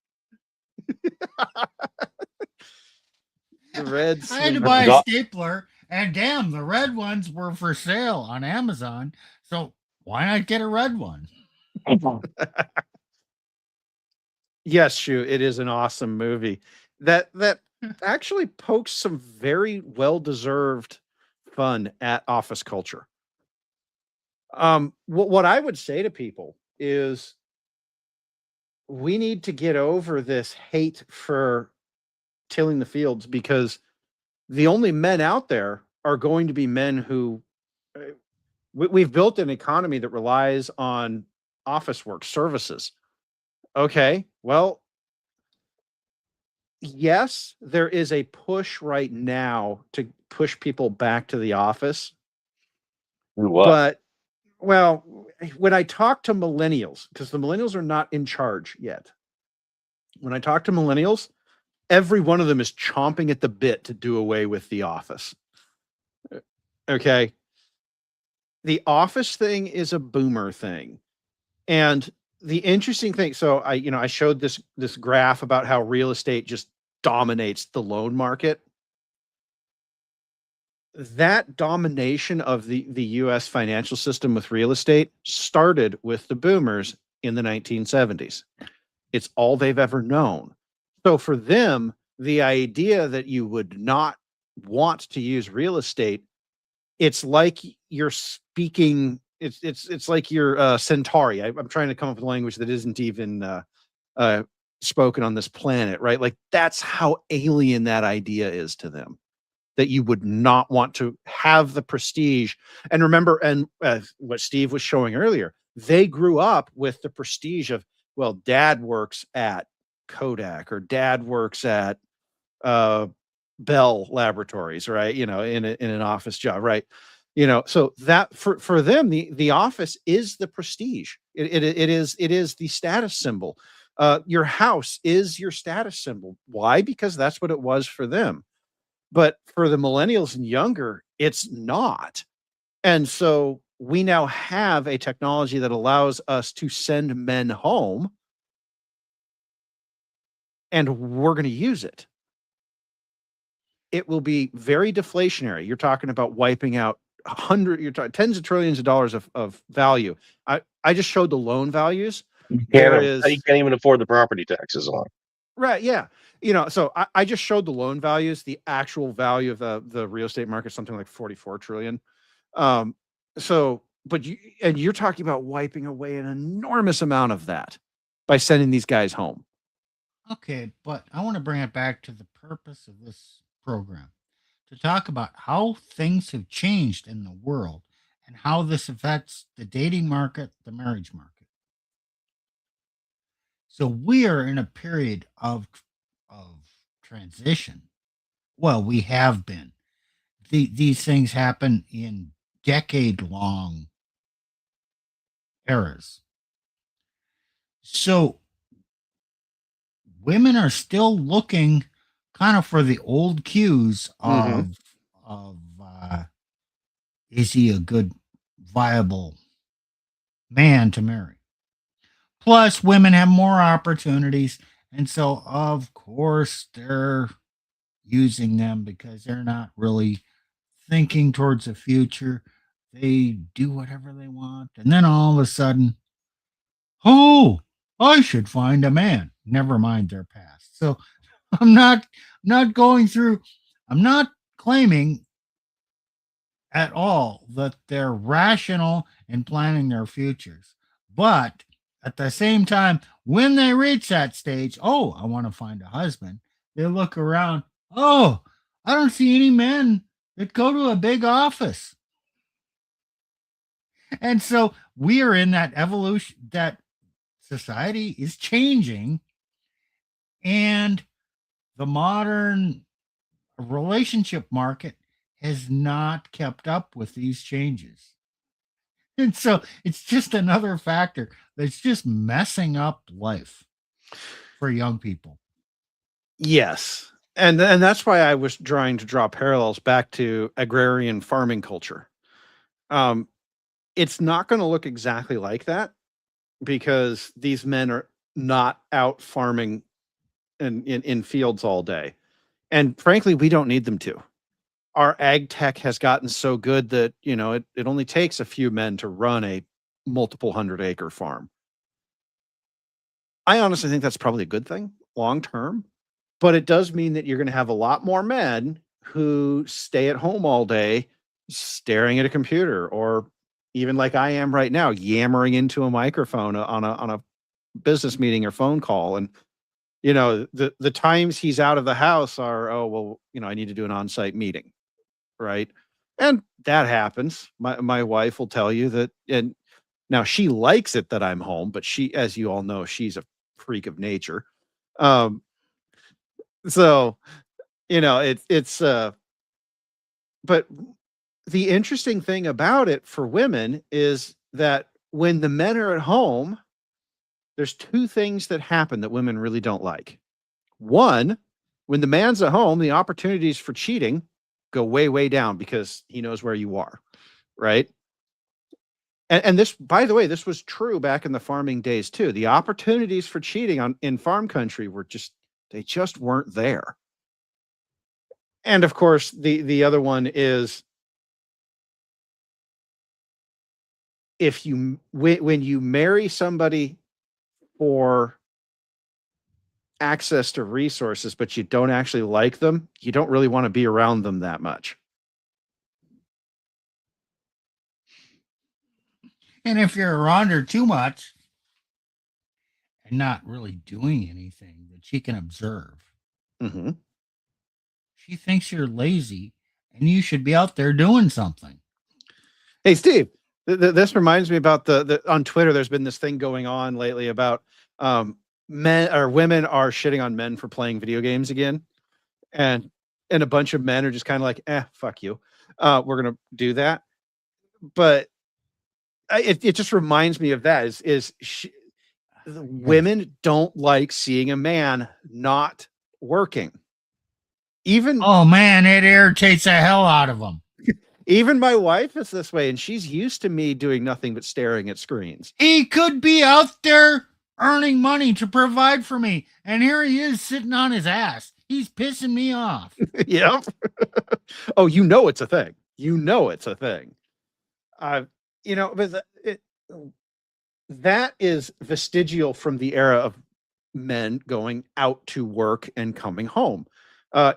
The red. I had to buy a stapler, and damn, the red ones were for sale on Amazon. So why not get a red one? Yes, Shu, it is an awesome movie that actually pokes some very well-deserved fun at office culture. What I would say to people is we need to get over this hate for tilling the fields, because the only men out there are going to be men who we've built an economy that relies on office work, services. Okay, well, yes, there is a push right now to push people back to the office. What? But, well, when I talk to millennials, because the millennials are not in charge yet, when I talk to millennials, every one of them is chomping at the bit to do away with the office. Okay. The office thing is a boomer thing. And the interesting thing, so I showed this graph about how real estate just dominates the loan market. That domination of the US financial system with real estate started with the boomers in the 1970s. It's all they've ever known. So for them, the idea that you would not want to use real estate, it's like you're speaking, it's like you're Centauri. I'm trying to come up with language that isn't even spoken on this planet, right? Like that's how alien that idea is to them, that you would not want to have the prestige. And remember, and what Steve was showing earlier, they grew up with the prestige of, well, dad works at Kodak or dad works at Bell Laboratories, right? In an office job, right? So that for them, the office is the prestige. It is the status symbol. Your house is your status symbol. Why? Because that's what it was for them. But for the millennials and younger, it's not. And so we now have a technology that allows us to send men home, and we're going to use it. It will be very deflationary. You're talking about wiping out you're talking tens of trillions of dollars of value. I just showed the loan values. You can't even afford the property taxes on. Right. Yeah. So I just showed the loan values, the actual value of the real estate market, something like 44 trillion. But you're talking about wiping away an enormous amount of that by sending these guys home. Okay, but I want to bring it back to the purpose of this program to talk about how things have changed in the world and how this affects the dating market, the marriage market. So we are in a period of transition. Well, we have been. These things happen in decade-long eras. So women are still looking kind of for the old cues of is he a good, viable man to marry? Plus, women have more opportunities, and so of course they're using them because they're not really thinking towards the future. They do whatever they want, and then all of a sudden, oh, I should find a man. Never mind their past. So I'm not going through. I'm not claiming at all that they're rational in planning their futures, but at the same time, when they reach that stage, oh, I want to find a husband. They look around. Oh, I don't see any men that go to a big office. And so we are in that evolution, that society is changing, and the modern relationship market has not kept up with these changes. And so it's just another factor that's just messing up life for young people. Yes. And that's why I was trying to draw parallels back to agrarian farming culture. It's not going to look exactly like that because these men are not out farming in fields all day. And frankly, we don't need them to. Our ag tech has gotten so good that, it only takes a few men to run a multiple 100-acre farm. I honestly think that's probably a good thing long term, but it does mean that you're going to have a lot more men who stay at home all day staring at a computer, or even like I am right now, yammering into a microphone on a business meeting or phone call. And the times he's out of the house are, oh, well, I need to do an on-site meeting, right? And that happens. My wife will tell you that, and now she likes it that I'm home, but she, as you all know, she's a freak of nature. Um, so but the interesting thing about it for women is that when the men are at home, there's two things that happen that women really don't like. One, when the man's at home, the opportunities for cheating go way, way down because he knows where you are, right? And this, by the way, this was true back in the farming days too. The opportunities for cheating in farm country were they just weren't there. And of course, the other one is, when you marry somebody for access to resources, but you don't actually like them, you don't really want to be around them that much. And if you're around her too much and not really doing anything that she can observe, Mm-hmm. she thinks you're lazy and you should be out there doing something. Hey, Steve, this reminds me about on Twitter, there's been this thing going on lately about men or women are shitting on men for playing video games again. And a bunch of men are just kind of like, fuck you. We're going to do that. But it just reminds me of that women don't like seeing a man not working. Oh man, it irritates the hell out of them. Even my wife is this way, and she's used to me doing nothing but staring at screens. He could be out there earning money to provide for me, and here he is sitting on his ass. He's pissing me off. Yep. Oh, it's a thing. It's a thing. But that is vestigial from the era of men going out to work and coming home.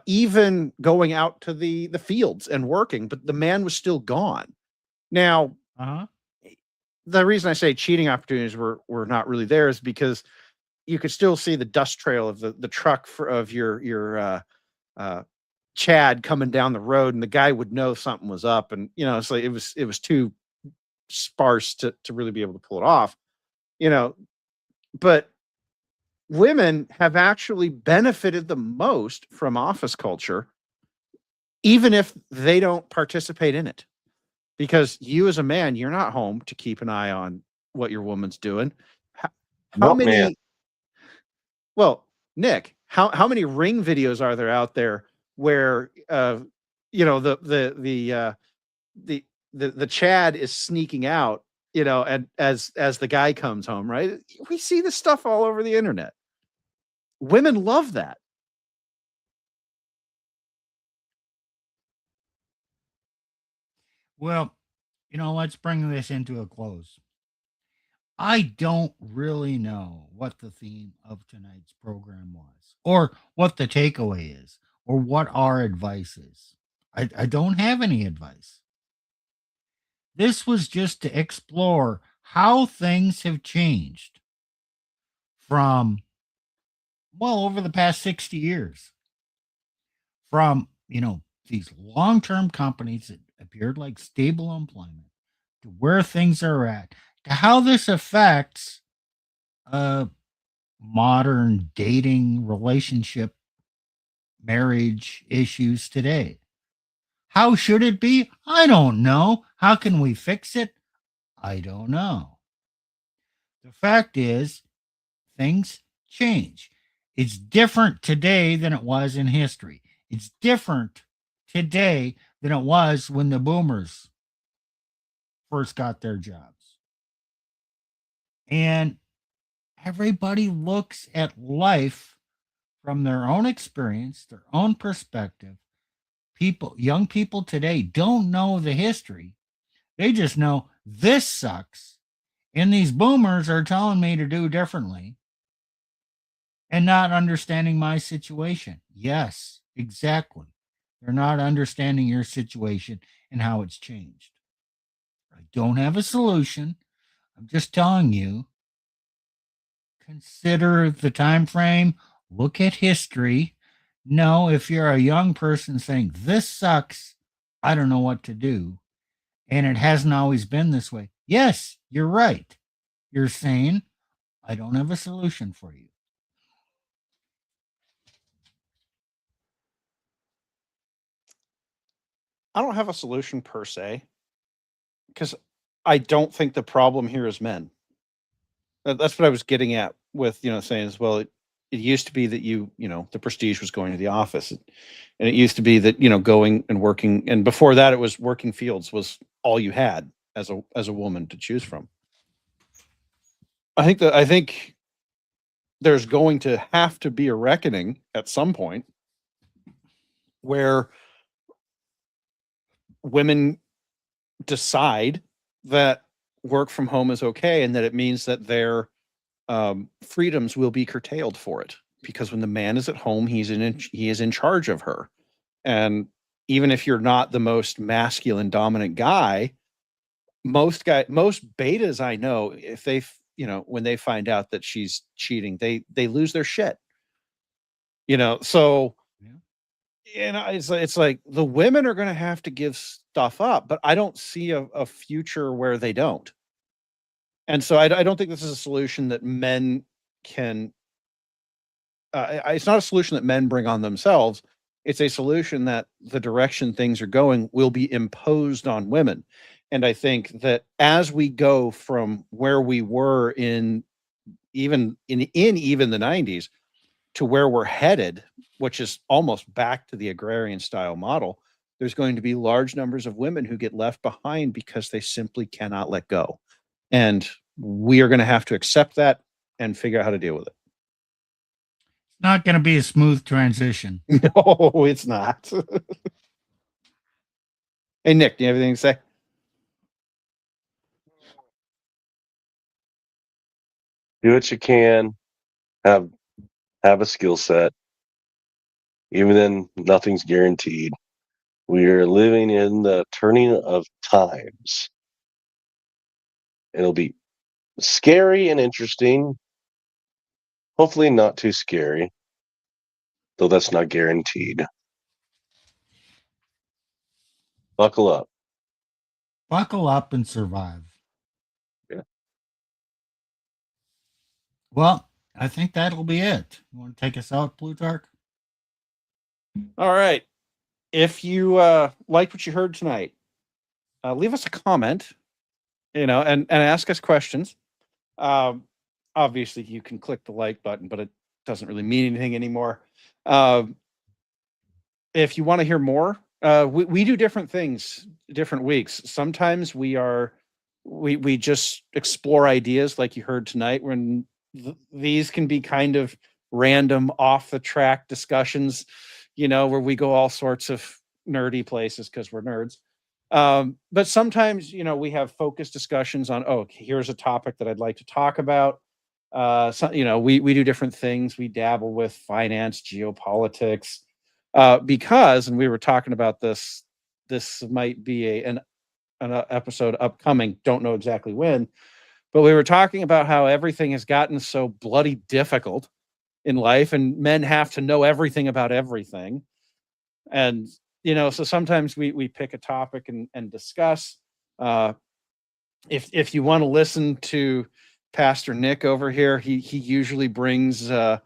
Even going out to the fields and working, but the man was still gone. Now, the reason I say cheating opportunities were not really there is because you could still see the dust trail of the truck of your Chad coming down the road, and the guy would know something was up, and so it was too sparse to really be able to pull it off, but women have actually benefited the most from office culture, even if they don't participate in it. Because you as a man, you're not home to keep an eye on what your woman's doing. How many? Man. Well, Nick, how many Ring videos are there out there where the Chad is sneaking out, and as the guy comes home, right? We see this stuff all over the internet. Women love that. Well, let's bring this into a close. I don't really know what the theme of tonight's program was, or what the takeaway is, or what our advice is. I don't have any advice. This was just to explore how things have changed from, over the past 60 years. From, these long-term companies that appeared like stable employment to where things are at, to how this affects modern dating, relationship, marriage issues today. How should it be? I don't know. How can we fix it? I don't know. The fact is, things change. It's different today than it was in history. It's different today than it was when the boomers first got their jobs. And everybody looks at life from their own experience, their own perspective. Young people today don't know the history. They just know this sucks. And these boomers are telling me to do differently and not understanding my situation. Yes, exactly. They're not understanding your situation and how it's changed. I don't have a solution. I'm just telling you, consider the time frame, look at history. No, if you're a young person saying this sucks, I don't know what to do. And it hasn't always been this way. Yes, you're right. You're saying, I don't have a solution for you. I don't have a solution per se, because I don't think the problem here is men. That's what I was getting at with, saying as well, it used to be that the prestige was going to the office. And it used to be that, going and working, and before that it was working fields was all you had as a woman to choose from. I think there's going to have to be a reckoning at some point where women decide that work from home is okay, and that it means that their freedoms will be curtailed for it, because when the man is at home, he is in charge of her. And even if you're not the most masculine dominant guy, most betas I know, if they when they find out that she's cheating, they lose their shit. So it's like the women are going to have to give stuff up, but I don't see a future where they don't. And so I don't think this is a solution that men can. It's not a solution that men bring on themselves. It's a solution that the direction things are going will be imposed on women. And I think that as we go from where we were in even the 90s to where we're headed, which is almost back to the agrarian style model, there's going to be large numbers of women who get left behind because they simply cannot let go. And we are going to have to accept that and figure out how to deal with it. It's not going to be a smooth transition. No, it's not. Hey, Nick, do you have anything to say? Do what you can. Have a skill set. Even then, nothing's guaranteed. We are living in the turning of times. It'll be scary and interesting. Hopefully not too scary, though that's not guaranteed. Buckle up. Buckle up and survive. Yeah. Well, I think that'll be it. You want to take us out, Plutarch? All right. If you liked what you heard tonight, leave us a comment, and ask us questions. Obviously, you can click the like button, but it doesn't really mean anything anymore. If you want to hear more, we do different things different weeks. Sometimes we just explore ideas like you heard tonight, when these can be kind of random off the track discussions, where we go all sorts of nerdy places because we're nerds. But sometimes, we have focused discussions on, here's a topic that I'd like to talk about. We do different things. We dabble with finance, geopolitics, because, and we were talking about this might be an episode upcoming, don't know exactly when, but we were talking about how everything has gotten so bloody difficult in life, and men have to know everything about everything. And, so sometimes we pick a topic and discuss. If you want to listen to Pastor Nick over here, he usually brings a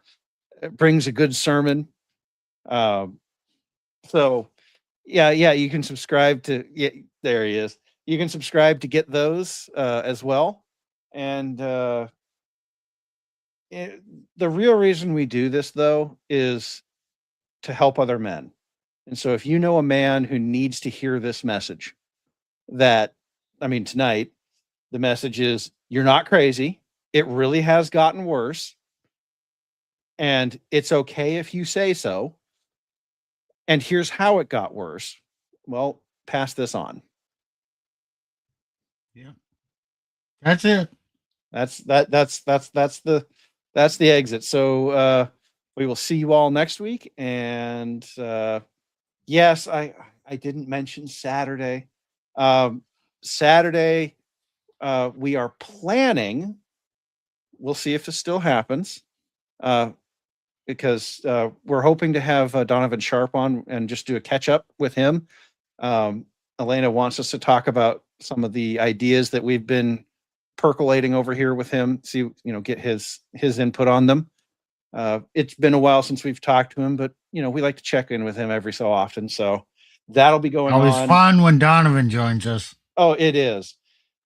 good sermon. So yeah, you can subscribe to, there he is. You can subscribe to get those as well. And the real reason we do this, though, is to help other men. And so if you know a man who needs to hear this message, tonight, the message is, you're not crazy. It really has gotten worse. And it's okay if you say so. And here's how it got worse. Well, pass this on. Yeah. That's it. That's the exit. So we will see you all next week. And yes, I didn't mention Saturday. Saturday, we are planning. We'll see if this still happens, because we're hoping to have Donovan Sharp on and just do a catch up with him. Elena wants us to talk about some of the ideas that we've been percolating over here with him, see, get his input on them. It's been a while since we've talked to him, but we like to check in with him every so often. So that'll be going Always on. fun when Donovan joins us. Oh, it is.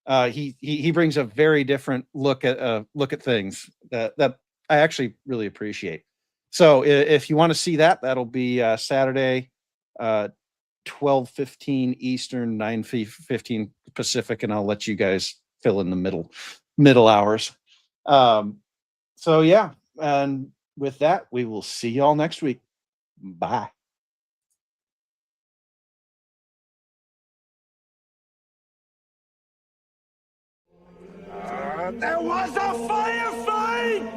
He brings a very different look at things that I actually really appreciate. So if you want to see that, that'll be Saturday, 12:15 Eastern, 9:15 Pacific, and I'll let you guys fill in the middle hours. So yeah, and with that, we will see y'all next week. Bye. There was a firefight!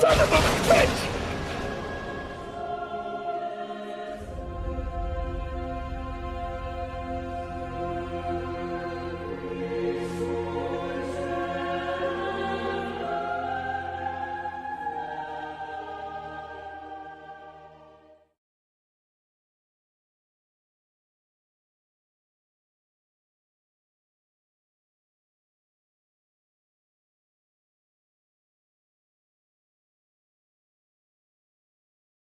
Son of a bitch!